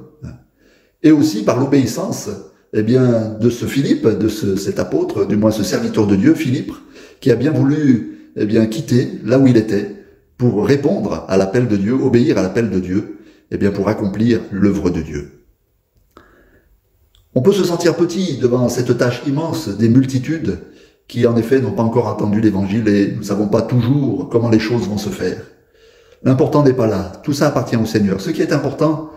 Et aussi par l'obéissance, eh bien, de ce Philippe, de cet apôtre, du moins ce serviteur de Dieu, Philippe, qui a bien voulu, eh bien, quitter là où il était pour répondre à l'appel de Dieu, obéir à l'appel de Dieu, eh bien, pour accomplir l'œuvre de Dieu. On peut se sentir petit devant cette tâche immense des multitudes qui, en effet, n'ont pas encore entendu l'évangile et nous ne savons pas toujours comment les choses vont se faire. L'important n'est pas là. Tout ça appartient au Seigneur. Ce qui est important,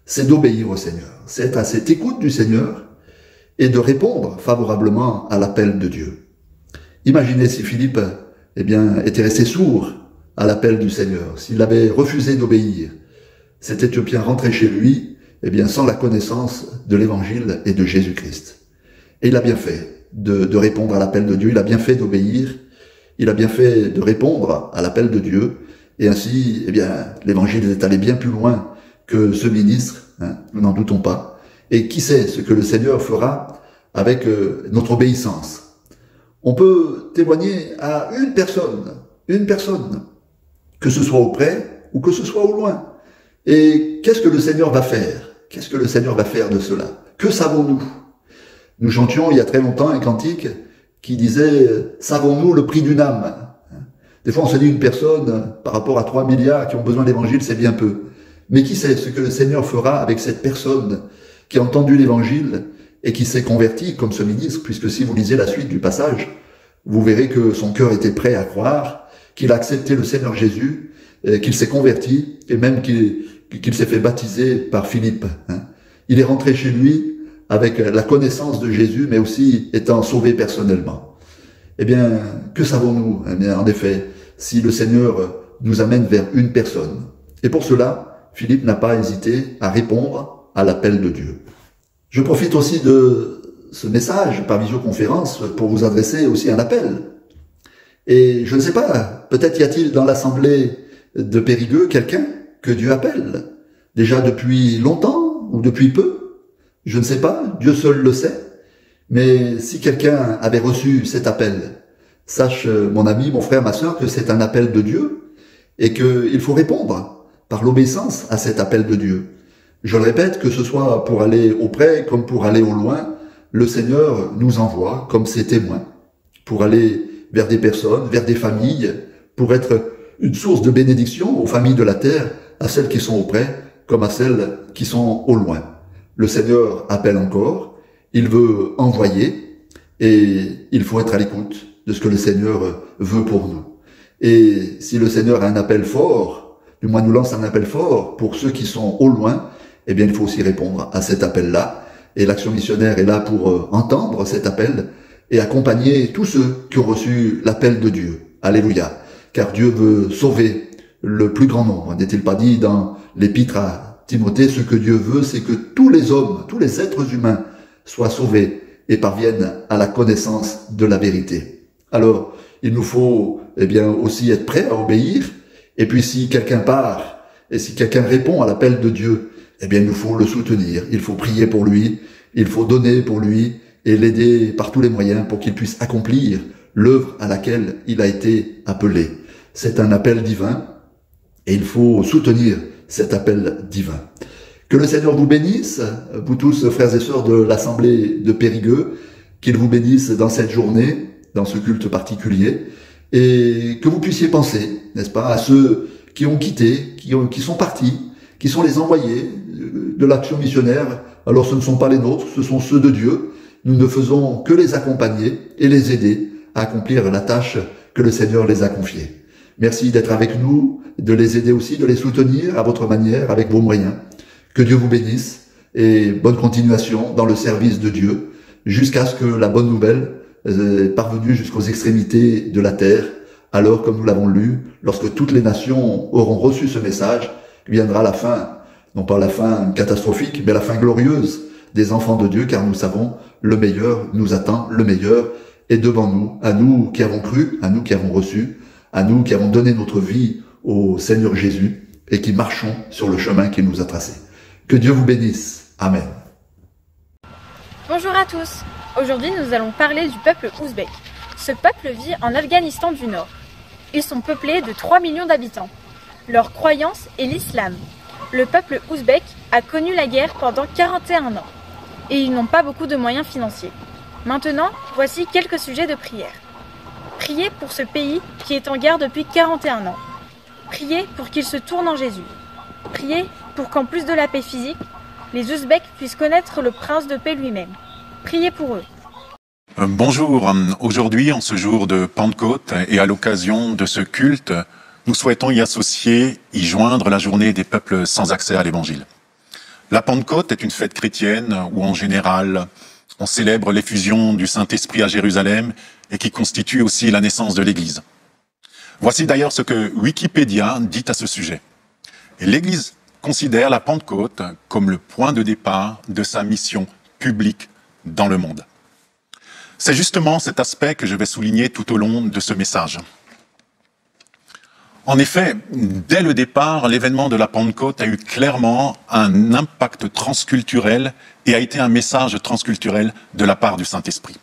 c'est d'obéir au Seigneur, c'est être à cette écoute du Seigneur et de répondre favorablement à l'appel de Dieu. Imaginez si Philippe était resté sourd à l'appel du Seigneur, s'il avait refusé d'obéir. Cet Éthiopien rentrait chez lui sans la connaissance de l'Évangile et de Jésus-Christ. Et il a bien fait de répondre à l'appel de Dieu, il a bien fait d'obéir, il a bien fait de répondre à l'appel de Dieu, et ainsi, l'Évangile est allé bien plus loin que ce ministre, nous n'en doutons pas. Et qui sait ce que le Seigneur fera avec notre obéissance. On peut témoigner à une personne, que ce soit auprès ou que ce soit au loin. Et qu'est-ce que le Seigneur va faire? Qu'est-ce que le Seigneur va faire de cela? Que savons-nous? Nous chantions il y a très longtemps un cantique qui disait « Savons-nous le prix d'une âme ?» Des fois on se dit une personne, par rapport à 3 milliards qui ont besoin d'évangile, c'est bien peu. Mais qui sait ce que le Seigneur fera avec cette personne qui a entendu l'évangile et qui s'est converti comme ce ministre, puisque si vous lisez la suite du passage, vous verrez que son cœur était prêt à croire, qu'il a accepté le Seigneur Jésus, qu'il s'est converti et même qu'il s'est fait baptiser par Philippe. Il est rentré chez lui avec la connaissance de Jésus, mais aussi étant sauvé personnellement. Que savons-nous? En effet, si le Seigneur nous amène vers une personne. Et pour cela, Philippe n'a pas hésité à répondre à l'appel de Dieu. Je profite aussi de ce message par visioconférence pour vous adresser aussi un appel. Et je ne sais pas, peut-être y a-t-il dans l'assemblée de Périgueux quelqu'un que Dieu appelle, déjà depuis longtemps ou depuis peu. Je ne sais pas, Dieu seul le sait. Mais si quelqu'un avait reçu cet appel, sache, mon ami, mon frère, ma sœur, que c'est un appel de Dieu et qu'il faut répondre par l'obéissance à cet appel de Dieu. Je le répète, que ce soit pour aller auprès comme pour aller au loin, le Seigneur nous envoie comme ses témoins pour aller vers des personnes, vers des familles, pour être une source de bénédiction aux familles de la terre, à celles qui sont auprès comme à celles qui sont au loin. Le Seigneur appelle encore, il veut envoyer et il faut être à l'écoute de ce que le Seigneur veut pour nous. Et si le Seigneur a un appel fort, du moins nous lance un appel fort pour ceux qui sont au loin, il faut aussi répondre à cet appel-là. Et l'action missionnaire est là pour entendre cet appel et accompagner tous ceux qui ont reçu l'appel de Dieu. Alléluia. Car Dieu veut sauver le plus grand nombre. N'est-il pas dit dans l'épître à Timothée, ce que Dieu veut, c'est que tous les hommes, tous les êtres humains soient sauvés et parviennent à la connaissance de la vérité. Alors, il nous faut aussi être prêts à obéir. Et puis si quelqu'un part et si quelqu'un répond à l'appel de Dieu, il nous faut le soutenir, il faut prier pour lui, il faut donner pour lui et l'aider par tous les moyens pour qu'il puisse accomplir l'œuvre à laquelle il a été appelé. C'est un appel divin et il faut soutenir cet appel divin. Que le Seigneur vous bénisse, vous tous frères et sœurs de l'Assemblée de Périgueux, qu'il vous bénisse dans cette journée, dans ce culte particulier, et que vous puissiez penser, n'est-ce pas, à ceux qui ont quitté, qui sont partis, qui sont les envoyés de l'action missionnaire. Alors ce ne sont pas les nôtres, ce sont ceux de Dieu. Nous ne faisons que les accompagner et les aider à accomplir la tâche que le Seigneur les a confiée. Merci d'être avec nous, de les aider aussi, de les soutenir à votre manière, avec vos moyens. Que Dieu vous bénisse et bonne continuation dans le service de Dieu jusqu'à ce que la bonne nouvelle parvenue jusqu'aux extrémités de la terre, alors comme nous l'avons lu, lorsque toutes les nations auront reçu ce message, viendra la fin, non pas la fin catastrophique, mais la fin glorieuse des enfants de Dieu, car nous savons, le meilleur nous attend, le meilleur est devant nous, à nous qui avons cru, à nous qui avons reçu, à nous qui avons donné notre vie au Seigneur Jésus et qui marchons sur le chemin qu'il nous a tracé. Que Dieu vous bénisse. Amen. Bonjour à tous. Aujourd'hui, nous allons parler du peuple ouzbek. Ce peuple vit en Afghanistan du Nord. Ils sont peuplés de 3 millions d'habitants. Leur croyance est l'islam. Le peuple ouzbek a connu la guerre pendant 41 ans et ils n'ont pas beaucoup de moyens financiers. Maintenant, voici quelques sujets de prière. Priez pour ce pays qui est en guerre depuis 41 ans. Priez pour qu'il se tourne en Jésus. Priez pour qu'en plus de la paix physique, les Ouzbeks puissent connaître le prince de paix lui-même. Priez pour eux. Bonjour, aujourd'hui en ce jour de Pentecôte et à l'occasion de ce culte, nous souhaitons y associer, y joindre la journée des peuples sans accès à l'évangile. La Pentecôte est une fête chrétienne où en général on célèbre l'effusion du Saint-Esprit à Jérusalem et qui constitue aussi la naissance de l'Église. Voici d'ailleurs ce que Wikipédia dit à ce sujet. L'Église considère la Pentecôte comme le point de départ de sa mission publique dans le monde. C'est justement cet aspect que je vais souligner tout au long de ce message. En effet, dès le départ, l'événement de la Pentecôte a eu clairement un impact transculturel et a été un message transculturel de la part du Saint-Esprit.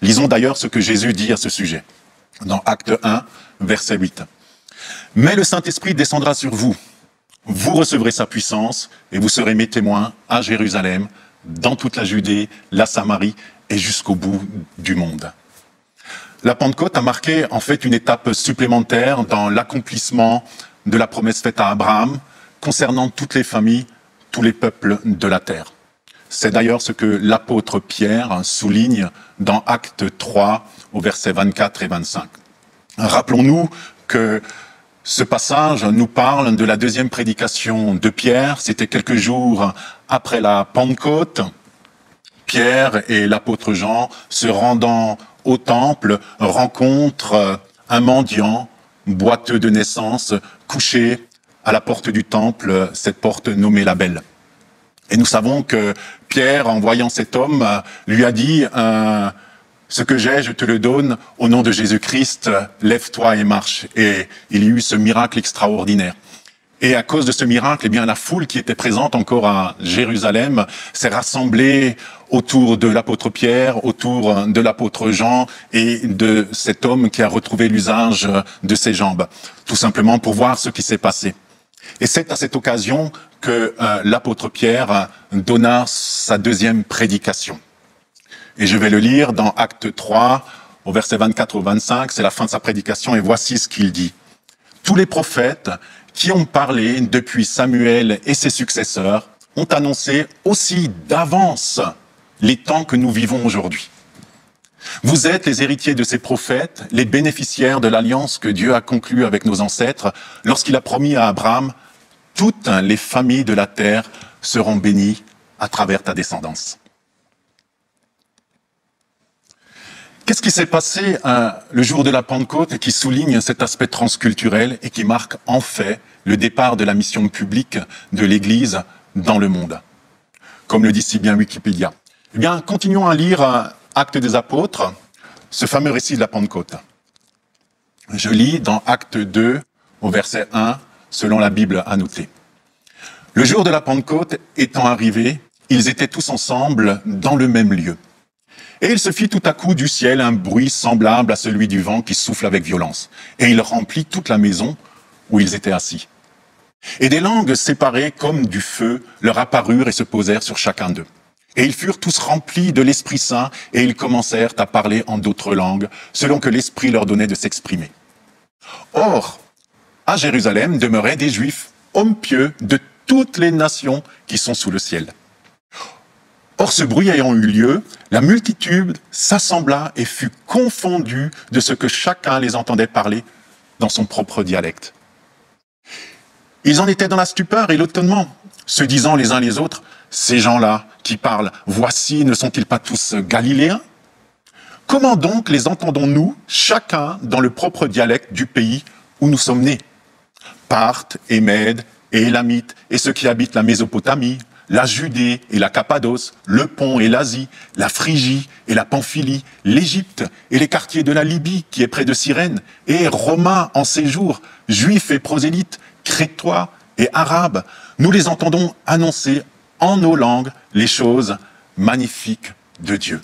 Lisons d'ailleurs ce que Jésus dit à ce sujet, dans Acte 1, verset 8. « Mais le Saint-Esprit descendra sur vous, vous recevrez sa puissance et vous serez mes témoins à Jérusalem, dans toute la Judée, la Samarie et jusqu'au bout du monde. » La Pentecôte a marqué en fait une étape supplémentaire dans l'accomplissement de la promesse faite à Abraham concernant toutes les familles, tous les peuples de la terre. C'est d'ailleurs ce que l'apôtre Pierre souligne dans Acte 3 au verset 24 et 25. Rappelons-nous que ce passage nous parle de la deuxième prédication de Pierre. C'était quelques jours après la Pentecôte. Pierre et l'apôtre Jean, se rendant au temple, rencontrent un mendiant boiteux de naissance, couché à la porte du temple, cette porte nommée la Belle. Et nous savons que Pierre, en voyant cet homme, lui a dit « Ce que j'ai, je te le donne, au nom de Jésus-Christ, lève-toi et marche. » Et il y eut ce miracle extraordinaire. Et à cause de ce miracle, eh bien, la foule qui était présente encore à Jérusalem s'est rassemblée autour de l'apôtre Pierre, autour de l'apôtre Jean et de cet homme qui a retrouvé l'usage de ses jambes, tout simplement pour voir ce qui s'est passé. Et c'est à cette occasion que l'apôtre Pierre donna sa deuxième prédication. Et je vais le lire dans Acte 3, au verset 24 au 25, c'est la fin de sa prédication, et voici ce qu'il dit. « Tous les prophètes qui ont parlé depuis Samuel et ses successeurs ont annoncé aussi d'avance les temps que nous vivons aujourd'hui. Vous êtes les héritiers de ces prophètes, les bénéficiaires de l'alliance que Dieu a conclue avec nos ancêtres lorsqu'il a promis à Abraham « Toutes les familles de la terre seront bénies à travers ta descendance. » Qu'est-ce qui s'est passé le jour de la Pentecôte et qui souligne cet aspect transculturel et qui marque en fait le départ de la mission publique de l'Église dans le monde, comme le dit si bien Wikipédia. Eh bien, continuons à lire Actes des Apôtres, ce fameux récit de la Pentecôte. Je lis dans Acte 2, au verset 1, selon la Bible annotée. « Le jour de la Pentecôte étant arrivé, ils étaient tous ensemble dans le même lieu. Et il se fit tout à coup du ciel un bruit semblable à celui du vent qui souffle avec violence. Et il remplit toute la maison où ils étaient assis. Et des langues séparées comme du feu leur apparurent et se posèrent sur chacun d'eux. Et ils furent tous remplis de l'Esprit Saint et ils commencèrent à parler en d'autres langues, selon que l'Esprit leur donnait de s'exprimer. Or, à Jérusalem demeuraient des Juifs, hommes pieux de toutes les nations qui sont sous le ciel. Or, ce bruit ayant eu lieu, la multitude s'assembla et fut confondue de ce que chacun les entendait parler dans son propre dialecte. Ils en étaient dans la stupeur et l'étonnement, se disant les uns les autres, « Ces gens-là qui parlent, voici, ne sont-ils pas tous galiléens? Comment donc les entendons-nous, chacun dans le propre dialecte du pays où nous sommes nés? Parthes et Mèdes et Élamites et ceux qui habitent la Mésopotamie, la Judée et la Cappadoce, le Pont et l'Asie, la Phrygie et la Pamphylie, l'Égypte et les quartiers de la Libye qui est près de Cyrène, et Romains en séjour, Juifs et prosélytes, Crétois et Arabes, nous les entendons annoncer en nos langues les choses magnifiques de Dieu. »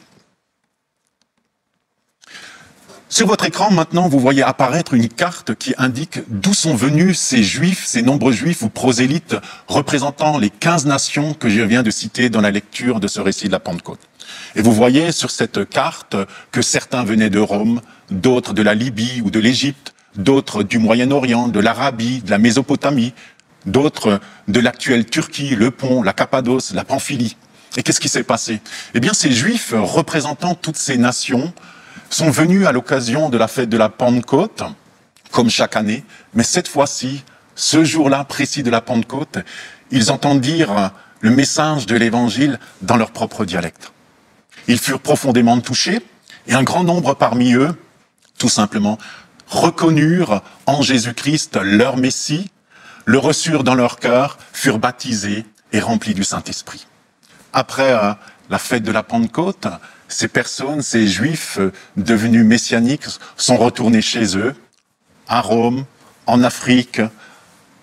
Sur votre écran, maintenant, vous voyez apparaître une carte qui indique d'où sont venus ces Juifs, ces nombreux Juifs ou prosélytes représentant les 15 nations que je viens de citer dans la lecture de ce récit de la Pentecôte. Et vous voyez sur cette carte que certains venaient de Rome, d'autres de la Libye ou de l'Égypte, d'autres du Moyen-Orient, de l'Arabie, de la Mésopotamie, d'autres de l'actuelle Turquie, le Pont, la Cappadoce, la Pamphylie. Et qu'est-ce qui s'est passé? Eh bien, ces Juifs représentant toutes ces nations sont venus à l'occasion de la fête de la Pentecôte, comme chaque année, mais cette fois-ci, ce jour-là précis de la Pentecôte, ils entendirent le message de l'Évangile dans leur propre dialecte. Ils furent profondément touchés et un grand nombre parmi eux, tout simplement, reconnurent en Jésus-Christ leur Messie, le reçurent dans leur cœur, furent baptisés et remplis du Saint-Esprit. Après la fête de la Pentecôte, ces personnes, ces Juifs devenus messianiques sont retournés chez eux, à Rome, en Afrique,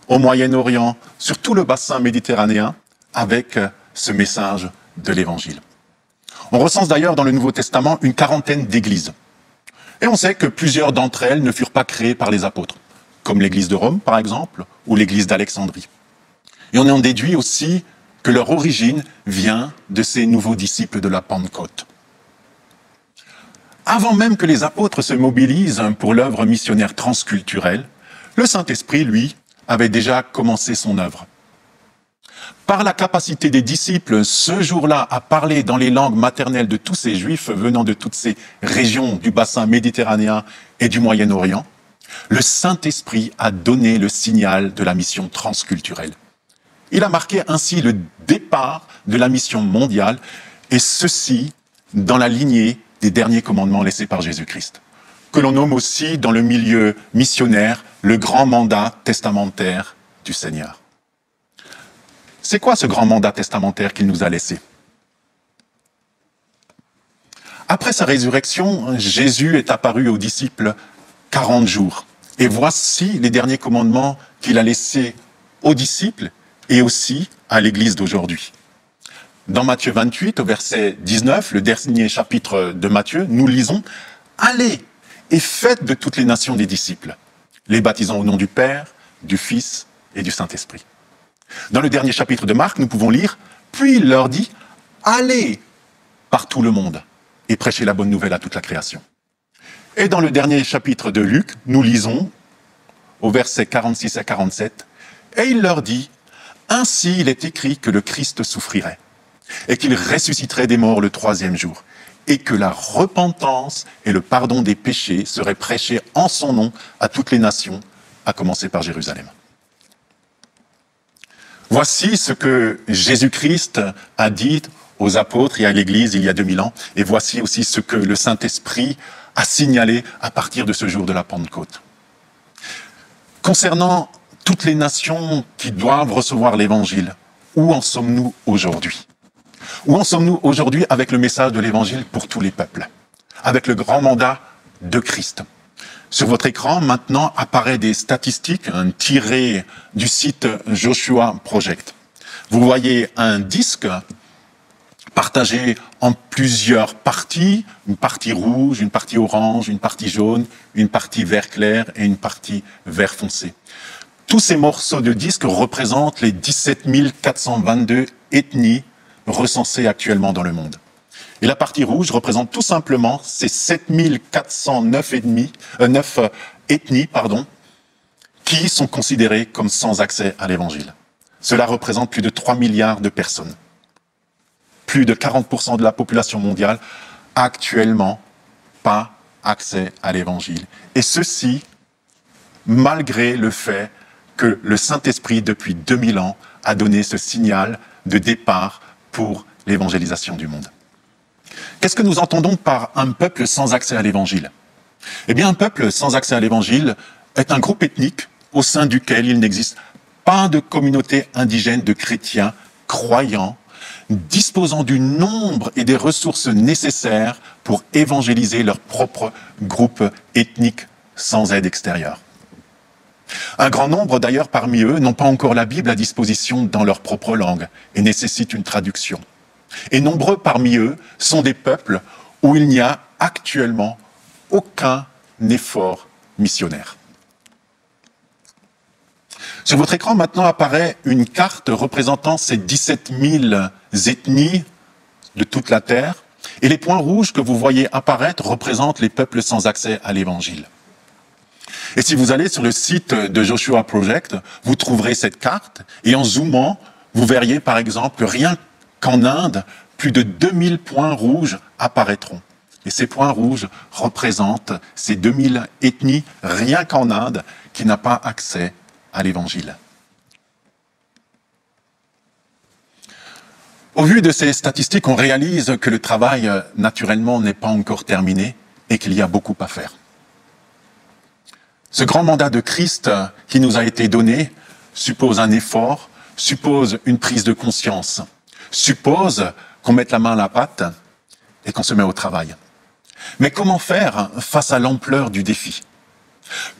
au Moyen-Orient, sur tout le bassin méditerranéen, avec ce message de l'Évangile. On recense d'ailleurs dans le Nouveau Testament une quarantaine d'églises. Et on sait que plusieurs d'entre elles ne furent pas créées par les apôtres, comme l'église de Rome, par exemple, ou l'église d'Alexandrie. Et on en déduit aussi que leur origine vient de ces nouveaux disciples de la Pentecôte. Avant même que les apôtres se mobilisent pour l'œuvre missionnaire transculturelle, le Saint-Esprit, lui, avait déjà commencé son œuvre. Par la capacité des disciples, ce jour-là, à parler dans les langues maternelles de tous ces Juifs venant de toutes ces régions du bassin méditerranéen et du Moyen-Orient, le Saint-Esprit a donné le signal de la mission transculturelle. Il a marqué ainsi le départ de la mission mondiale, et ceci dans la lignée des derniers commandements laissés par Jésus-Christ, que l'on nomme aussi dans le milieu missionnaire le grand mandat testamentaire du Seigneur. C'est quoi ce grand mandat testamentaire qu'il nous a laissé? Après sa résurrection, Jésus est apparu aux disciples 40 jours. Et voici les derniers commandements qu'il a laissés aux disciples et aussi à l'Église d'aujourd'hui. Dans Matthieu 28, au verset 19, le dernier chapitre de Matthieu, nous lisons « Allez et faites de toutes les nations des disciples, les baptisant au nom du Père, du Fils et du Saint-Esprit. » Dans le dernier chapitre de Marc, nous pouvons lire « Puis il leur dit « Allez par tout le monde et prêchez la bonne nouvelle à toute la création. » Et dans le dernier chapitre de Luc, nous lisons au verset 46 à 47 « Et il leur dit « Ainsi il est écrit que le Christ souffrirait, et qu'il ressusciterait des morts le troisième jour, et que la repentance et le pardon des péchés seraient prêchés en son nom à toutes les nations, à commencer par Jérusalem. » Voici ce que Jésus-Christ a dit aux apôtres et à l'Église il y a 2000 ans, et voici aussi ce que le Saint-Esprit a signalé à partir de ce jour de la Pentecôte. Concernant toutes les nations qui doivent recevoir l'Évangile, où en sommes-nous aujourd'hui? Où en sommes-nous aujourd'hui avec le message de l'Évangile pour tous les peuples, avec le grand mandat de Christ? Sur votre écran, maintenant, apparaît des statistiques tirées du site Joshua Project. Vous voyez un disque partagé en plusieurs parties, une partie rouge, une partie orange, une partie jaune, une partie vert clair et une partie vert foncé. Tous ces morceaux de disques représentent les 17 422 ethnies recensées actuellement dans le monde. Et la partie rouge représente tout simplement ces 7 409 ethnies qui sont considérées comme sans accès à l'Évangile. Cela représente plus de 3 milliards de personnes. Plus de 40% de la population mondiale a actuellement pas accès à l'Évangile. Et ceci, malgré le fait que le Saint-Esprit, depuis 2000 ans, a donné ce signal de départ pour l'évangélisation du monde. Qu'est-ce que nous entendons par un peuple sans accès à l'Évangile? Eh bien, un peuple sans accès à l'Évangile est un groupe ethnique au sein duquel il n'existe pas de communauté indigène de chrétiens croyants disposant du nombre et des ressources nécessaires pour évangéliser leur propre groupe ethnique sans aide extérieure. Un grand nombre d'ailleurs parmi eux n'ont pas encore la Bible à disposition dans leur propre langue et nécessitent une traduction. Et nombreux parmi eux sont des peuples où il n'y a actuellement aucun effort missionnaire. Sur votre écran maintenant apparaît une carte représentant ces 17 000 ethnies de toute la Terre, et les points rouges que vous voyez apparaître représentent les peuples sans accès à l'Évangile. Et si vous allez sur le site de Joshua Project, vous trouverez cette carte, et en zoomant, vous verriez par exemple rien qu'en Inde, plus de 2000 points rouges apparaîtront. Et ces points rouges représentent ces 2000 ethnies, rien qu'en Inde, qui n'a pas accès à l'Évangile. Au vu de ces statistiques, on réalise que le travail, naturellement, n'est pas encore terminé et qu'il y a beaucoup à faire. Ce grand mandat de Christ qui nous a été donné suppose un effort, suppose une prise de conscience, suppose qu'on mette la main à la pâte et qu'on se met au travail. Mais comment faire face à l'ampleur du défi?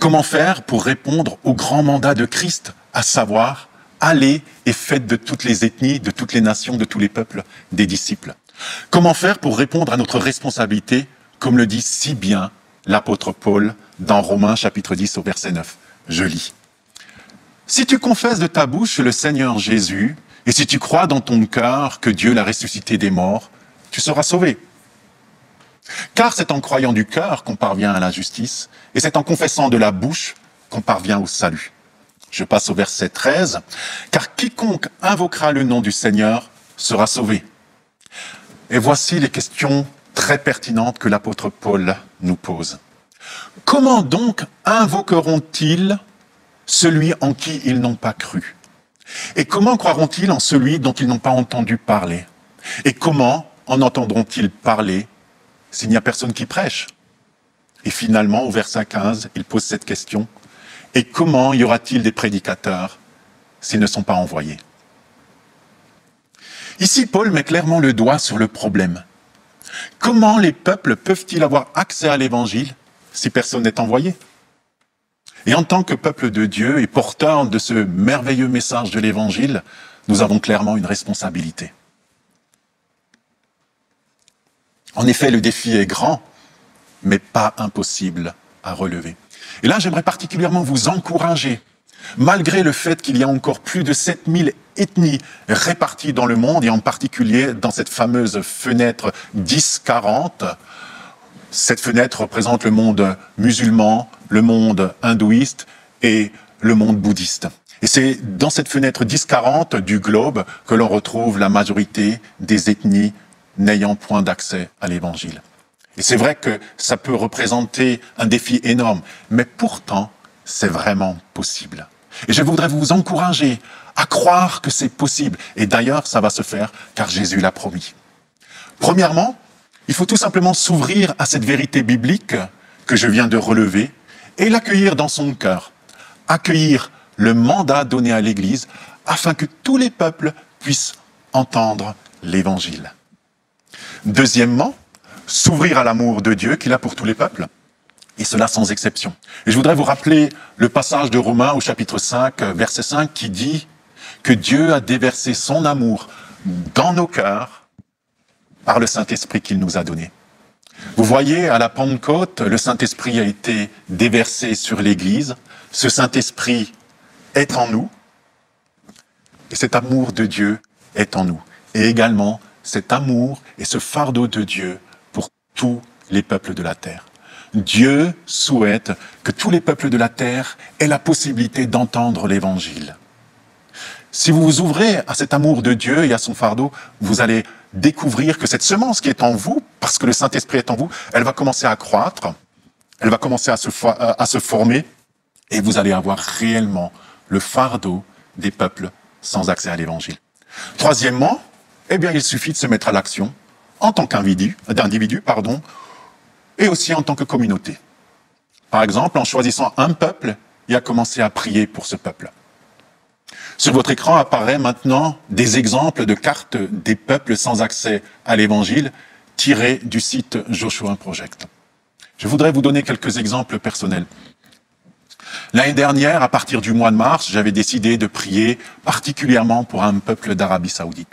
Comment faire pour répondre au grand mandat de Christ, à savoir allez et faites de toutes les ethnies, de toutes les nations, de tous les peuples, des disciples? Comment faire pour répondre à notre responsabilité, comme le dit si bien l'apôtre Paul dans Romains chapitre 10 au verset 9? Je lis. Si tu confesses de ta bouche le Seigneur Jésus, et si tu crois dans ton cœur que Dieu l'a ressuscité des morts, tu seras sauvé. Car c'est en croyant du cœur qu'on parvient à la justice, et c'est en confessant de la bouche qu'on parvient au salut. Je passe au verset 13. Car quiconque invoquera le nom du Seigneur sera sauvé. Et voici les questions très pertinentes que l'apôtre Paul nous pose. Comment donc invoqueront-ils celui en qui ils n'ont pas cru? Et comment croiront-ils en celui dont ils n'ont pas entendu parler? Et comment en entendront-ils parler s'il n'y a personne qui prêche? Et finalement, au verset 15, il pose cette question. Et comment y aura-t-il des prédicateurs s'ils ne sont pas envoyés? Ici, Paul met clairement le doigt sur le problème. Comment les peuples peuvent-ils avoir accès à l'évangile si personne n'est envoyé? Et en tant que peuple de Dieu et porteur de ce merveilleux message de l'évangile, nous avons clairement une responsabilité. En effet, le défi est grand, mais pas impossible à relever. Et là, j'aimerais particulièrement vous encourager, malgré le fait qu'il y a encore plus de 7000 ethnies réparties dans le monde, et en particulier dans cette fameuse fenêtre 10-40, cette fenêtre représente le monde musulman, le monde hindouiste et le monde bouddhiste. Et c'est dans cette fenêtre 10-40 du globe que l'on retrouve la majorité des ethnies n'ayant point d'accès à l'évangile. Et c'est vrai que ça peut représenter un défi énorme, mais pourtant, c'est vraiment possible. Et je voudrais vous encourager à croire que c'est possible. Et d'ailleurs, ça va se faire car Jésus l'a promis. Premièrement, il faut tout simplement s'ouvrir à cette vérité biblique que je viens de relever et l'accueillir dans son cœur. Accueillir le mandat donné à l'Église afin que tous les peuples puissent entendre l'Évangile. Deuxièmement, s'ouvrir à l'amour de Dieu qu'il a pour tous les peuples, et cela sans exception. Et je voudrais vous rappeler le passage de Romains au chapitre 5, verset 5, qui dit que Dieu a déversé son amour dans nos cœurs par le Saint-Esprit qu'il nous a donné. Vous voyez, à la Pentecôte, le Saint-Esprit a été déversé sur l'Église. Ce Saint-Esprit est en nous, et cet amour de Dieu est en nous. Et également, cet amour et ce fardeau de Dieu pour tous les peuples de la terre. Dieu souhaite que tous les peuples de la terre aient la possibilité d'entendre l'Évangile. Si vous vous ouvrez à cet amour de Dieu et à son fardeau, vous allez découvrir que cette semence qui est en vous, parce que le Saint-Esprit est en vous, elle va commencer à croître, elle va commencer à se former, et vous allez avoir réellement le fardeau des peuples sans accès à l'Évangile. Troisièmement, eh bien, il suffit de se mettre à l'action en tant d'individu, et aussi en tant que communauté. Par exemple, en choisissant un peuple et à commencer à prier pour ce peuple. Sur votre écran apparaît maintenant des exemples de cartes des peuples sans accès à l'Évangile tirés du site Joshua Project. Je voudrais vous donner quelques exemples personnels. L'année dernière, à partir du mois de mars, j'avais décidé de prier particulièrement pour un peuple d'Arabie Saoudite.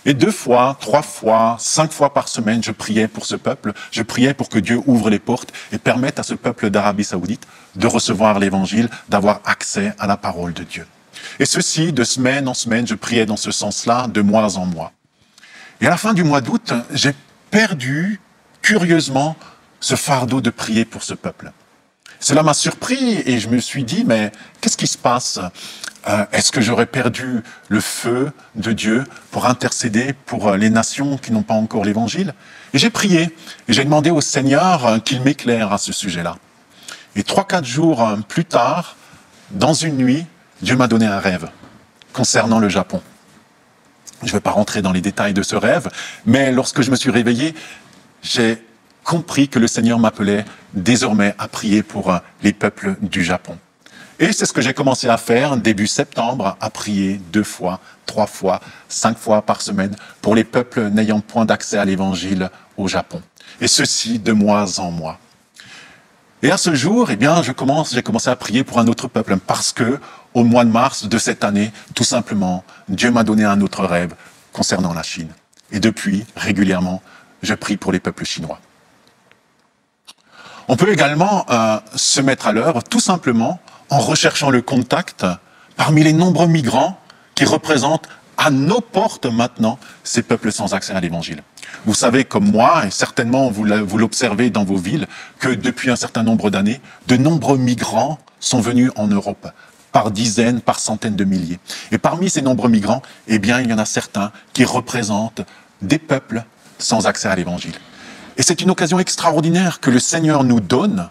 Et 2 fois, 3 fois, 5 fois par semaine, je priais pour ce peuple. Je priais pour que Dieu ouvre les portes et permette à ce peuple d'Arabie Saoudite de recevoir l'Évangile, d'avoir accès à la parole de Dieu. Et ceci, de semaine en semaine, je priais dans ce sens-là, de mois en mois. Et à la fin du mois d'août, j'ai perdu, curieusement, ce fardeau de prier pour ce peuple. Cela m'a surpris et je me suis dit, mais qu'est-ce qui se passe? Est-ce que j'aurais perdu le feu de Dieu pour intercéder pour les nations qui n'ont pas encore l'Évangile? Et j'ai prié et j'ai demandé au Seigneur qu'il m'éclaire à ce sujet-là. Et 3-4 jours plus tard, dans une nuit, Dieu m'a donné un rêve concernant le Japon. Je ne vais pas rentrer dans les détails de ce rêve, mais lorsque je me suis réveillé, j'ai compris que le Seigneur m'appelait désormais à prier pour les peuples du Japon. Et c'est ce que j'ai commencé à faire début septembre, à prier 2 fois, 3 fois, 5 fois par semaine pour les peuples n'ayant point d'accès à l'évangile au Japon. Et ceci de mois en mois. Et à ce jour, eh bien, j'ai commencé à prier pour un autre peuple parce que, au mois de mars de cette année, tout simplement, Dieu m'a donné un autre rêve concernant la Chine. Et depuis, régulièrement, je prie pour les peuples chinois. On peut également se mettre à l'œuvre tout simplement en recherchant le contact parmi les nombreux migrants qui représentent à nos portes maintenant ces peuples sans accès à l'évangile. Vous savez comme moi, et certainement vous l'observez dans vos villes, que depuis un certain nombre d'années, de nombreux migrants sont venus en Europe, par dizaines, par centaines de milliers. Et parmi ces nombreux migrants, eh bien, il y en a certains qui représentent des peuples sans accès à l'évangile. Et c'est une occasion extraordinaire que le Seigneur nous donne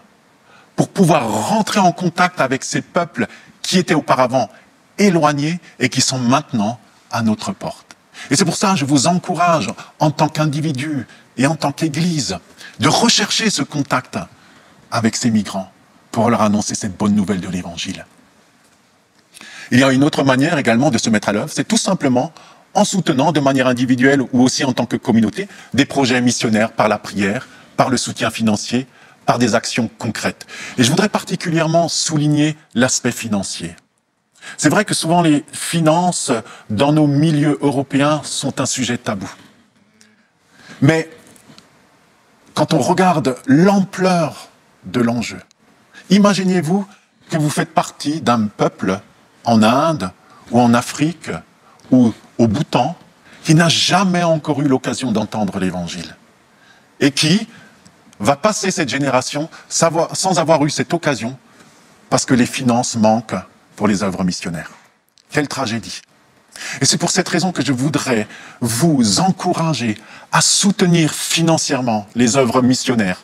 pour pouvoir rentrer en contact avec ces peuples qui étaient auparavant éloignés et qui sont maintenant à notre porte. Et c'est pour ça que je vous encourage, en tant qu'individu et en tant qu'Église, de rechercher ce contact avec ces migrants pour leur annoncer cette bonne nouvelle de l'Évangile. Il y a une autre manière également de se mettre à l'œuvre, c'est tout simplement en soutenant de manière individuelle ou aussi en tant que communauté des projets missionnaires par la prière, par le soutien financier, par des actions concrètes. Et je voudrais particulièrement souligner l'aspect financier. C'est vrai que souvent les finances dans nos milieux européens sont un sujet tabou. Mais quand on regarde l'ampleur de l'enjeu, imaginez-vous que vous faites partie d'un peuple en Inde ou en Afrique ou au Bhoutan qui n'a jamais encore eu l'occasion d'entendre l'Évangile et qui va passer cette génération sans avoir eu cette occasion parce que les finances manquent pour les œuvres missionnaires. Quelle tragédie! Et c'est pour cette raison que je voudrais vous encourager à soutenir financièrement les œuvres missionnaires,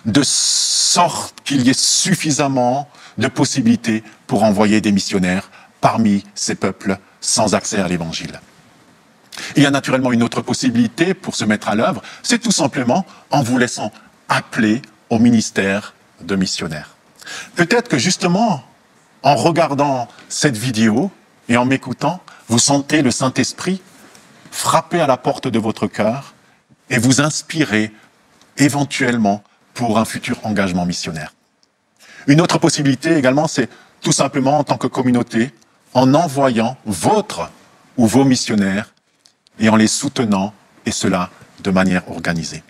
de sorte qu'il y ait suffisamment de possibilités pour envoyer des missionnaires parmi ces peuples sans accès à l'Évangile. Il y a naturellement une autre possibilité pour se mettre à l'œuvre, c'est tout simplement en vous laissant appeler au ministère de missionnaire. Peut-être que justement, en regardant cette vidéo et en m'écoutant, vous sentez le Saint-Esprit frapper à la porte de votre cœur et vous inspirer éventuellement pour un futur engagement missionnaire. Une autre possibilité également, c'est tout simplement en tant que communauté, en envoyant votre ou vos missionnaires et en les soutenant, et cela de manière organisée.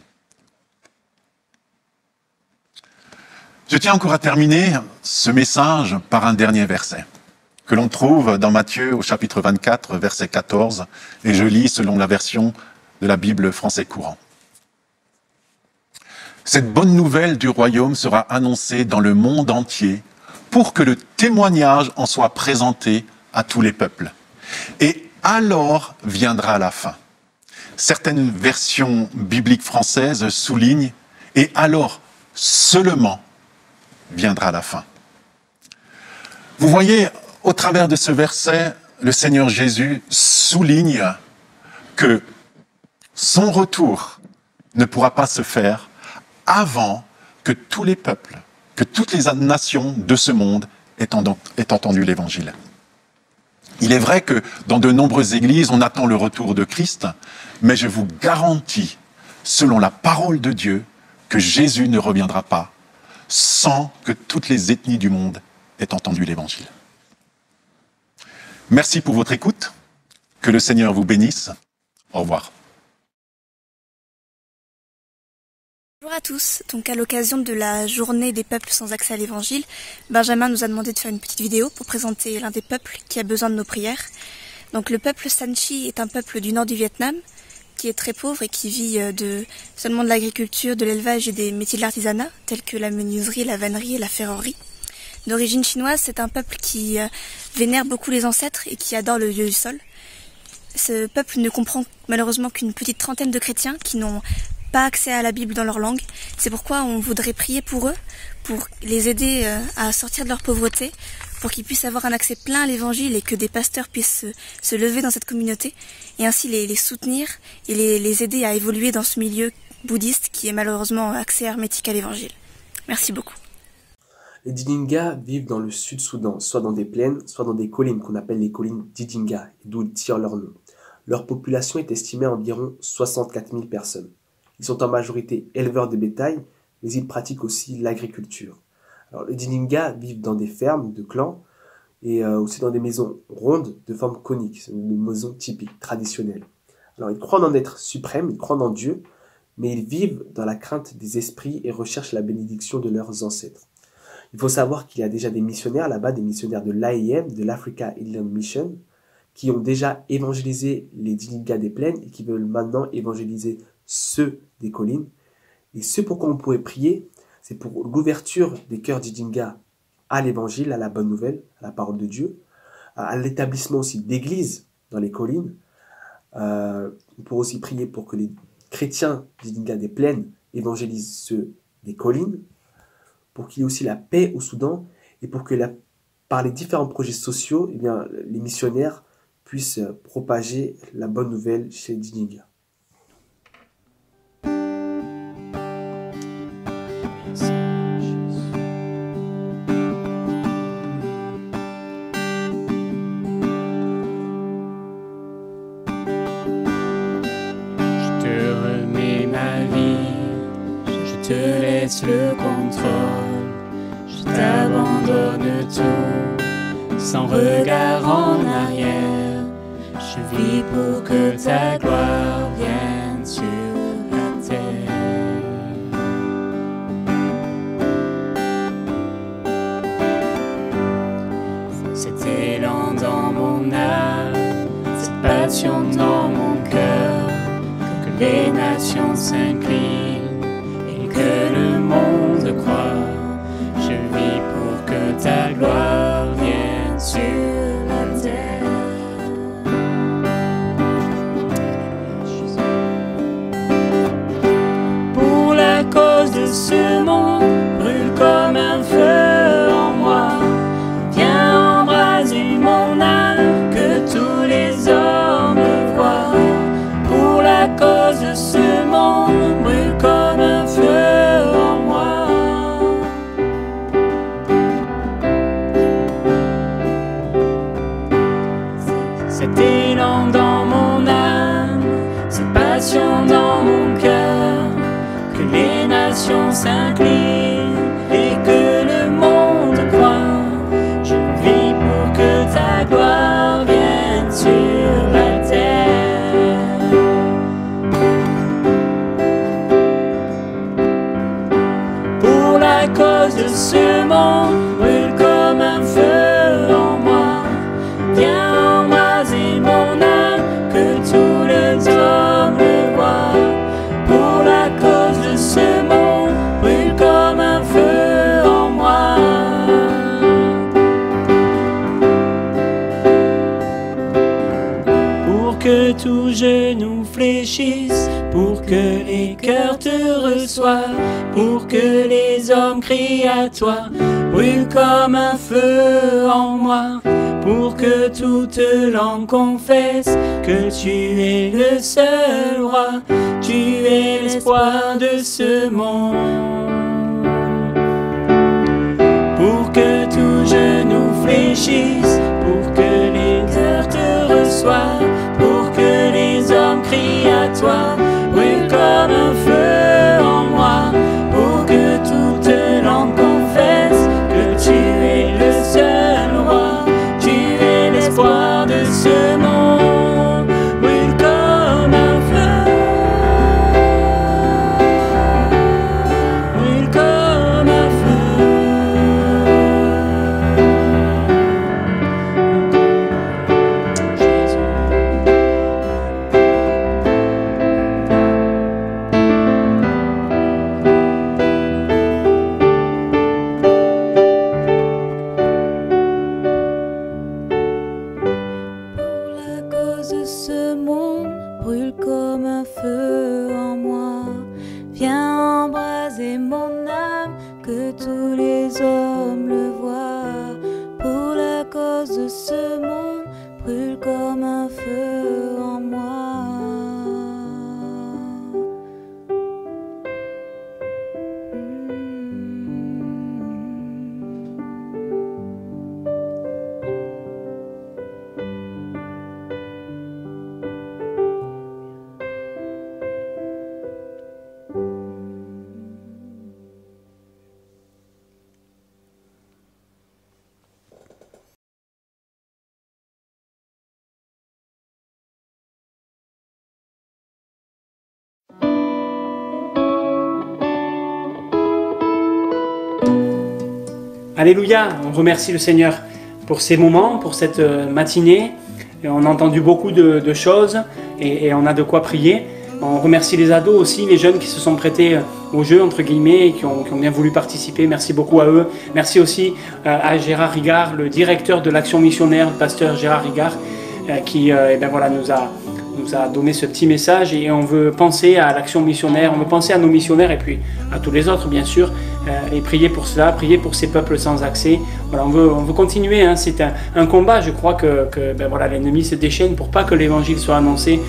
Je tiens encore à terminer ce message par un dernier verset que l'on trouve dans Matthieu au chapitre 24, verset 14, et je lis selon la version de la Bible français courant. Cette bonne nouvelle du royaume sera annoncée dans le monde entier pour que le témoignage en soit présenté à tous les peuples. Et alors viendra la fin. Certaines versions bibliques françaises soulignent « et alors seulement viendra la fin ». Vous voyez, au travers de ce verset, le Seigneur Jésus souligne que son retour ne pourra pas se faire avant que tous les peuples, que toutes les nations de ce monde aient entendu l'Évangile. Il est vrai que dans de nombreuses églises, on attend le retour de Christ, mais je vous garantis, selon la parole de Dieu, que Jésus ne reviendra pas sans que toutes les ethnies du monde aient entendu l'Évangile. Merci pour votre écoute. Que le Seigneur vous bénisse. Au revoir. Bonjour à tous. Donc à l'occasion de la journée des peuples sans accès à l'Évangile, Benjamin nous a demandé de faire une petite vidéo pour présenter l'un des peuples qui a besoin de nos prières. Donc le peuple Sanchi est un peuple du nord du Vietnam qui est très pauvre et qui vit seulement de l'agriculture, de l'élevage et des métiers de l'artisanat tels que la menuiserie, la vannerie et la ferronnerie. D'origine chinoise, c'est un peuple qui vénère beaucoup les ancêtres et qui adore le dieu du sol. Ce peuple ne comprend malheureusement qu'une petite trentaine de chrétiens qui n'ont pas accès à la Bible dans leur langue. C'est pourquoi on voudrait prier pour eux, pour les aider à sortir de leur pauvreté, pour qu'ils puissent avoir un accès plein à l'évangile et que des pasteurs puissent se lever dans cette communauté et ainsi les soutenir et les aider à évoluer dans ce milieu bouddhiste qui est malheureusement accès hermétique à l'évangile. Merci beaucoup. Les Didinga vivent dans le Sud-Soudan, soit dans des plaines, soit dans des collines qu'on appelle les collines Didinga, d'où ils tirent leur nom. Leur population est estimée à environ 64 000 personnes. Ils sont en majorité éleveurs de bétail, mais ils pratiquent aussi l'agriculture. Alors, les Didinga vivent dans des fermes de clans et aussi dans des maisons rondes de forme conique, c'est une maison typique, traditionnelle. Alors, ils croient en être suprême, ils croient en Dieu, mais ils vivent dans la crainte des esprits et recherchent la bénédiction de leurs ancêtres. Il faut savoir qu'il y a déjà des missionnaires là-bas, des missionnaires de l'AIM, de l'Africa Inland Mission, qui ont déjà évangélisé les Didinga des plaines et qui veulent maintenant évangéliser ceux des collines. Et ce pourquoi on pourrait prier, c'est pour l'ouverture des cœurs Didinga à l'évangile, à la bonne nouvelle, à la parole de Dieu, à l'établissement aussi d'églises dans les collines. On pourrait aussi prier pour que les chrétiens Didinga des plaines évangélisent ceux des collines, pour qu'il y ait aussi la paix au Soudan et pour que par les différents projets sociaux, eh bien, les missionnaires puissent propager la bonne nouvelle chez les Didinga. Le contrôle, je t'abandonne tout, sans regard en arrière. Je vis pour que ta gloire vienne sur la terre. Cet élan dans mon âme, cette passion dans mon cœur, que les nations s'inclinent. Que le monde croit, je vis pour que ta gloire vienne sur la terre. Pour la cause de ce monde, brûle comme un feu en moi. Viens embraser mon âme, que tous les hommes voient. Pour la cause de ce monde, brûle comme un feu. Cet élan dans mon âme, cette passion dans mon cœur, que les nations s'inclinent et que le monde croit. Je vis pour que ta gloire vienne sur la terre. Pour la cause de ce monde, brûle comme un feu en moi. Viens mon âme, que tous les hommes le voient. Pour la cause de ce monde, brûle comme un feu en moi. Pour que tout genou fléchisse, pour que les cœurs te reçoivent, pour que les hommes crient à toi, brûle comme un feu en moi. Pour que toute langue confesse que tu es le seul roi, tu es l'espoir de ce monde. Pour que tout genou fléchisse, pour que les cœurs te reçoivent, pour que les hommes crient à toi, brûle comme un feu en moi. Pour que toute langue confesse que tu es le seul roi, l'espoir de ce monde, brûle comme un feu, brûle comme un que tous les hommes le voient. Pour Alléluia, on remercie le Seigneur pour ces moments, pour cette matinée. Et on a entendu beaucoup de choses et on a de quoi prier. On remercie les ados aussi, les jeunes qui se sont prêtés au jeu, entre guillemets, et qui ont bien voulu participer. Merci beaucoup à eux. Merci aussi à Gérard Rigard, le directeur de l'Action missionnaire, le pasteur Gérard Rigard, qui nous a donné ce petit message. Et on veut penser à l'Action missionnaire, on veut penser à nos missionnaires et puis à tous les autres, bien sûr, et prier pour cela, prier pour ces peuples sans accès. Voilà, on veut continuer, hein. C'est un combat. Je crois que l'ennemi se déchaîne pour pas que l'évangile soit annoncé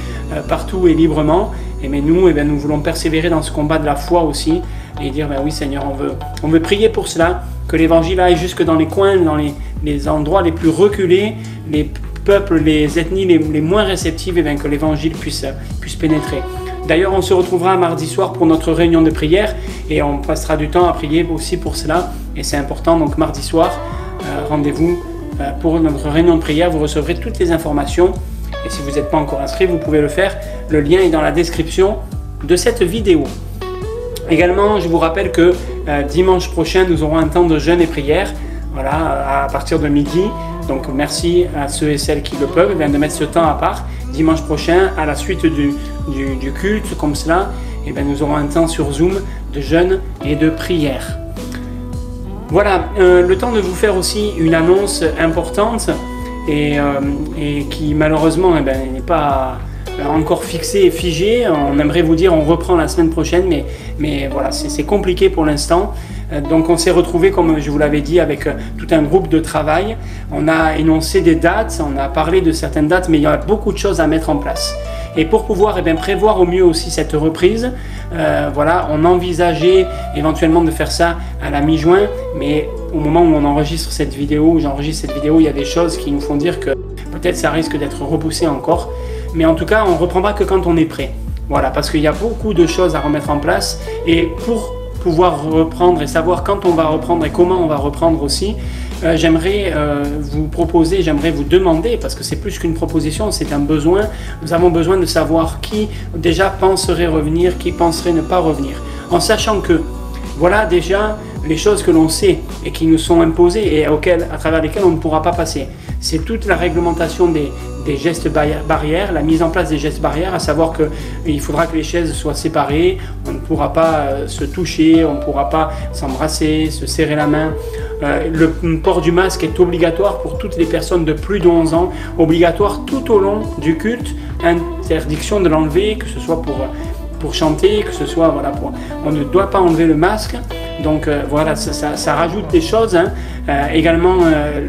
partout et librement. Mais nous, nous voulons persévérer dans ce combat de la foi aussi et dire oui Seigneur, on veut prier pour cela, que l'évangile aille jusque dans les coins, dans les endroits les plus reculés, les peuples, les ethnies les moins réceptives, que l'évangile puisse pénétrer. D'ailleurs, on se retrouvera mardi soir pour notre réunion de prière et on passera du temps à prier aussi pour cela. Et c'est important, donc mardi soir, rendez-vous pour notre réunion de prière. Vous recevrez toutes les informations. Et si vous n'êtes pas encore inscrit, vous pouvez le faire. Le lien est dans la description de cette vidéo. Également, je vous rappelle que dimanche prochain, nous aurons un temps de jeûne et prière. Voilà, à partir de midi. Donc merci à ceux et celles qui le peuvent de mettre ce temps à part. Dimanche prochain, à la suite du culte, comme cela, nous aurons un temps sur Zoom de jeûne et de prière. Voilà, le temps de vous faire aussi une annonce importante et qui malheureusement n'est pas encore fixée et figée. On aimerait vous dire on reprend la semaine prochaine, mais voilà, c'est compliqué pour l'instant. Donc on s'est retrouvé, comme je vous l'avais dit, avec tout un groupe de travail. On a énoncé des dates, on a parlé de certaines dates, mais il y a beaucoup de choses à mettre en place. Et pour pouvoir prévoir au mieux aussi cette reprise, on envisageait éventuellement de faire ça à la mi-juin, mais au moment où on enregistre cette vidéo, où j'enregistre cette vidéo, il y a des choses qui nous font dire que peut-être ça risque d'être repoussé encore. Mais en tout cas, on ne reprendra que quand on est prêt. Voilà, parce qu'il y a beaucoup de choses à remettre en place. Et pour pouvoir reprendre et savoir quand on va reprendre et comment on va reprendre aussi, j'aimerais vous proposer, j'aimerais vous demander, parce que c'est plus qu'une proposition, c'est un besoin. Nous avons besoin de savoir qui déjà penserait revenir, qui penserait ne pas revenir. En sachant que, voilà déjà les choses que l'on sait et qui nous sont imposées et à travers lesquelles on ne pourra pas passer. C'est toute la réglementation des gestes barrières, la mise en place des gestes barrières, à savoir qu'il faudra que les chaises soient séparées, on ne pourra pas se toucher, on ne pourra pas s'embrasser, se serrer la main. Le port du masque est obligatoire pour toutes les personnes de plus de 11 ans, obligatoire tout au long du culte, interdiction de l'enlever, que ce soit pour chanter, que ce soit on ne doit pas enlever le masque. Donc voilà, ça rajoute des choses. Hein. Également,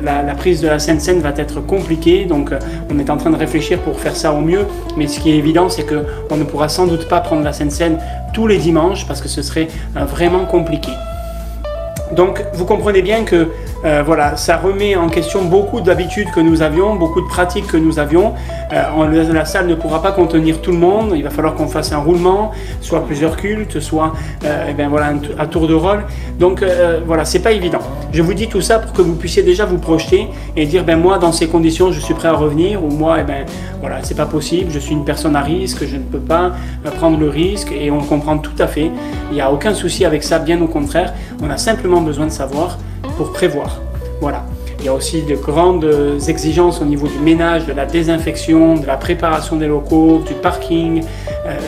la prise de la Sainte Seine va être compliquée, donc on est en train de réfléchir pour faire ça au mieux. Mais ce qui est évident, c'est qu'on ne pourra sans doute pas prendre la Sainte Seine tous les dimanches parce que ce serait vraiment compliqué. Donc vous comprenez bien que ça remet en question beaucoup d'habitudes que nous avions, beaucoup de pratiques que nous avions. La salle ne pourra pas contenir tout le monde, il va falloir qu'on fasse un roulement, soit plusieurs cultes, soit à tour de rôle. Donc c'est pas évident. Je vous dis tout ça pour que vous puissiez déjà vous projeter et dire moi dans ces conditions je suis prêt à revenir, ou moi c'est pas possible, je suis une personne à risque, je ne peux pas prendre le risque, et on comprend tout à fait. Il n'y a aucun souci avec ça, bien au contraire. On a simplement besoin de savoir pour prévoir. Voilà. Il y a aussi de grandes exigences au niveau du ménage, de la désinfection, de la préparation des locaux, du parking,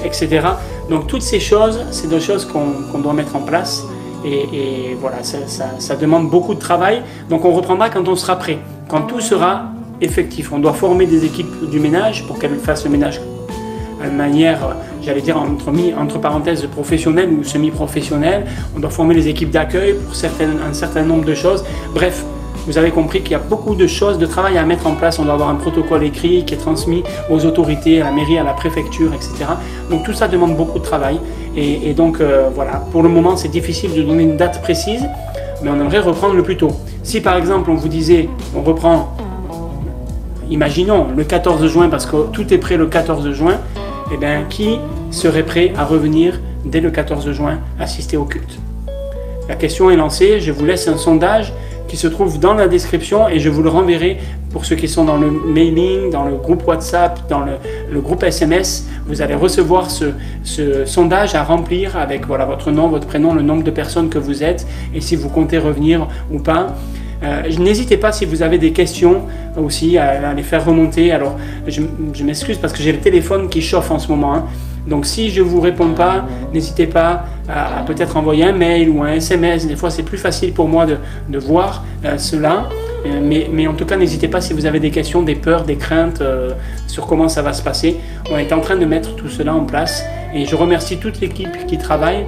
etc. Donc toutes ces choses, c'est des choses qu'on doit mettre en place. Et voilà, ça demande beaucoup de travail. Donc on reprendra quand on sera prêt, quand tout sera effectif. On doit former des équipes du ménage pour qu'elles fassent le ménage de manière, j'allais dire entre parenthèses, professionnelle ou semi-professionnelle. On doit former les équipes d'accueil pour un certain nombre de choses. Bref, vous avez compris qu'il y a beaucoup de choses, de travail à mettre en place. On doit avoir un protocole écrit qui est transmis aux autorités, à la mairie, à la préfecture, etc. Donc tout ça demande beaucoup de travail. Et donc voilà, pour le moment c'est difficile de donner une date précise, mais on aimerait reprendre le plus tôt. Si par exemple on vous disait, on reprend, imaginons le 14 juin, parce que tout est prêt le 14 juin, qui serait prêt à revenir dès le 14 juin assister au culte? La question est lancée, je vous laisse un sondage qui se trouve dans la description et je vous le renverrai pour ceux qui sont dans le mailing, dans le groupe WhatsApp, dans le groupe SMS, vous allez recevoir ce sondage à remplir avec voilà, votre nom, votre prénom, le nombre de personnes que vous êtes et si vous comptez revenir ou pas. N'hésitez pas si vous avez des questions aussi à les faire remonter. Alors je m'excuse parce que j'ai le téléphone qui chauffe en ce moment, hein. Donc si je ne vous réponds pas, n'hésitez pas à peut-être envoyer un mail ou un SMS. Des fois c'est plus facile pour moi de voir cela. Mais en tout cas n'hésitez pas si vous avez des questions, des peurs, des craintes sur comment ça va se passer. On est en train de mettre tout cela en place et je remercie toute l'équipe qui travaille.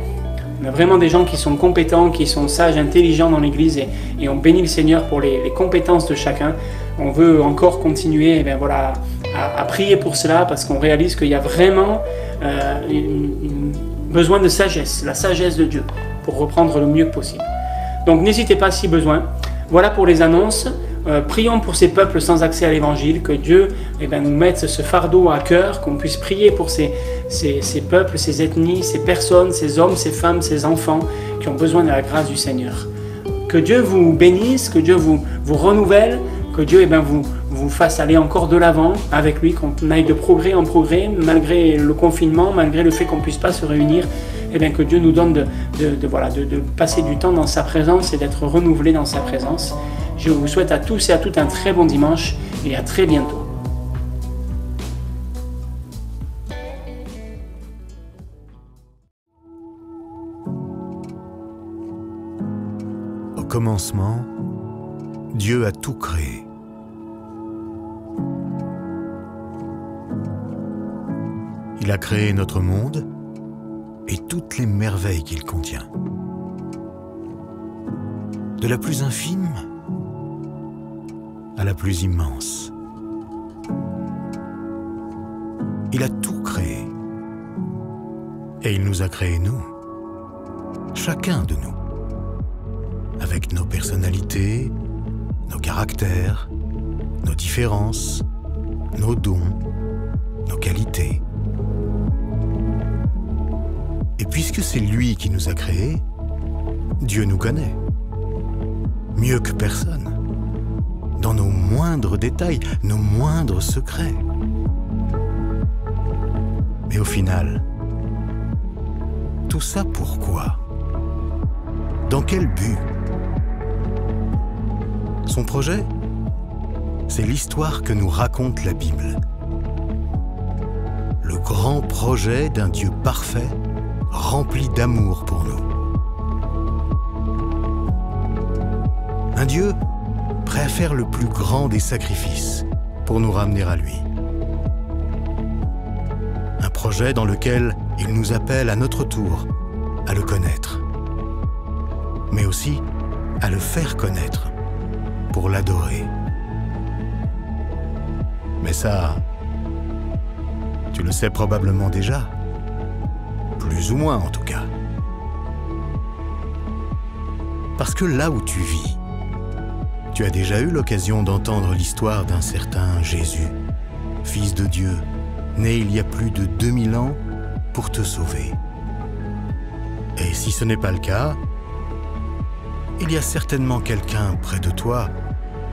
On a vraiment des gens qui sont compétents, qui sont sages, intelligents dans l'église et on bénit le Seigneur pour les compétences de chacun. On veut encore continuer voilà, à prier pour cela parce qu'on réalise qu'il y a vraiment besoin de sagesse, la sagesse de Dieu pour reprendre le mieux possible. Donc n'hésitez pas si besoin. Voilà pour les annonces. Prions pour ces peuples sans accès à l'évangile, que Dieu nous mette ce fardeau à cœur, qu'on puisse prier pour ces peuples, ces ethnies, ces personnes, ces hommes, ces femmes, ces enfants qui ont besoin de la grâce du Seigneur. Que Dieu vous bénisse, que Dieu vous renouvelle, que Dieu vous fasse aller encore de l'avant avec lui, qu'on aille de progrès en progrès, malgré le confinement, malgré le fait qu'on ne puisse pas se réunir, que Dieu nous donne de passer du temps dans sa présence et d'être renouvelé dans sa présence. Je vous souhaite à tous et à toutes un très bon dimanche et à très bientôt. Au commencement, Dieu a tout créé. Il a créé notre monde et toutes les merveilles qu'il contient. De la plus infime à la plus immense. Il a tout créé. Et il nous a créés, nous, chacun de nous, avec nos personnalités, nos caractères, nos différences, nos dons, nos qualités. Et puisque c'est lui qui nous a créés, Dieu nous connaît, mieux que personne, dans nos moindres détails, nos moindres secrets. Mais au final, tout ça pourquoi? Dans quel but? Son projet, c'est l'histoire que nous raconte la Bible. Le grand projet d'un Dieu parfait, rempli d'amour pour nous. Un Dieu prêt à faire le plus grand des sacrifices pour nous ramener à lui. Un projet dans lequel il nous appelle à notre tour à le connaître, mais aussi à le faire connaître pour l'adorer. Mais ça, tu le sais probablement déjà, plus ou moins en tout cas. Parce que là où tu vis, tu as déjà eu l'occasion d'entendre l'histoire d'un certain Jésus, Fils de Dieu, né il y a plus de 2000 ans pour te sauver. Et si ce n'est pas le cas, il y a certainement quelqu'un près de toi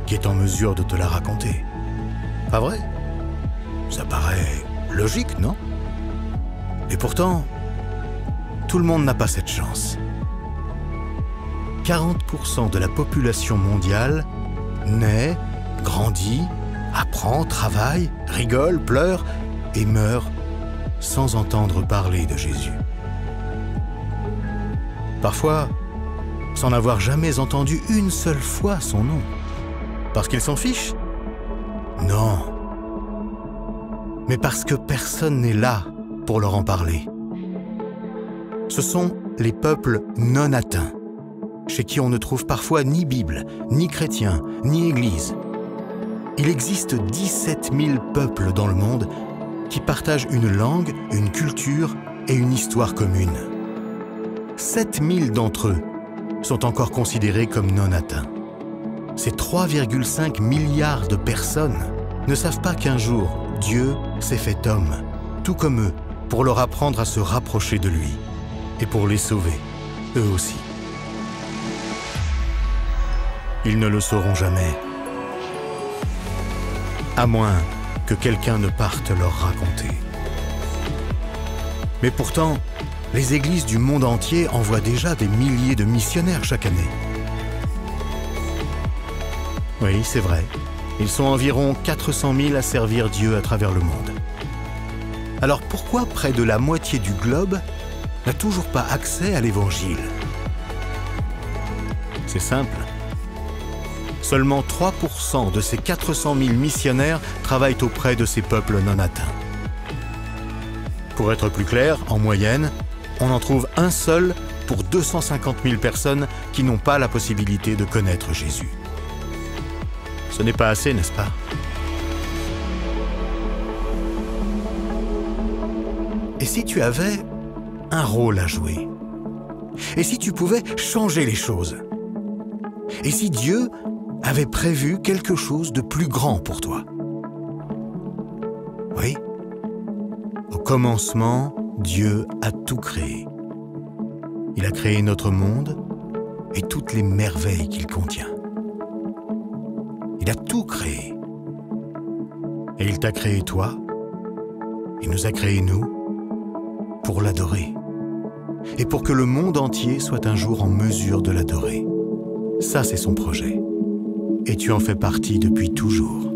qui est en mesure de te la raconter. Pas vrai? Ça paraît logique, non? Et pourtant, tout le monde n'a pas cette chance. 40% de la population mondiale naît, grandit, apprend, travaille, rigole, pleure et meurt sans entendre parler de Jésus. Parfois, sans n'avoir jamais entendu une seule fois son nom. Parce qu'ils s'en fichent? Non. Mais parce que personne n'est là pour leur en parler. Ce sont les peuples non atteints, chez qui on ne trouve parfois ni Bible, ni chrétiens, ni Église. Il existe 17 000 peuples dans le monde qui partagent une langue, une culture et une histoire commune. 7 000 d'entre eux sont encore considérés comme non atteints. Ces 3,5 milliards de personnes ne savent pas qu'un jour, Dieu s'est fait homme, tout comme eux, pour leur apprendre à se rapprocher de lui et pour les sauver, eux aussi. Ils ne le sauront jamais. à moins que quelqu'un ne parte leur raconter. Mais pourtant, les églises du monde entier envoient déjà des milliers de missionnaires chaque année. Oui, c'est vrai. Ils sont environ 400 000 à servir Dieu à travers le monde. Alors pourquoi près de la moitié du globe n'a toujours pas accès à l'Évangile? C'est simple. Seulement 3% de ces 400 000 missionnaires travaillent auprès de ces peuples non atteints. Pour être plus clair, en moyenne, on en trouve un seul pour 250 000 personnes qui n'ont pas la possibilité de connaître Jésus. Ce n'est pas assez, n'est-ce pas? Et si tu avais un rôle à jouer? Et si tu pouvais changer les choses? Et si Dieu avait prévu quelque chose de plus grand pour toi? Oui. Au commencement, Dieu a tout créé. Il a créé notre monde et toutes les merveilles qu'il contient. Il a tout créé. Et il t'a créé toi. Il nous a créés nous pour l'adorer. Et pour que le monde entier soit un jour en mesure de l'adorer. Ça, c'est son projet. Et tu en fais partie depuis toujours.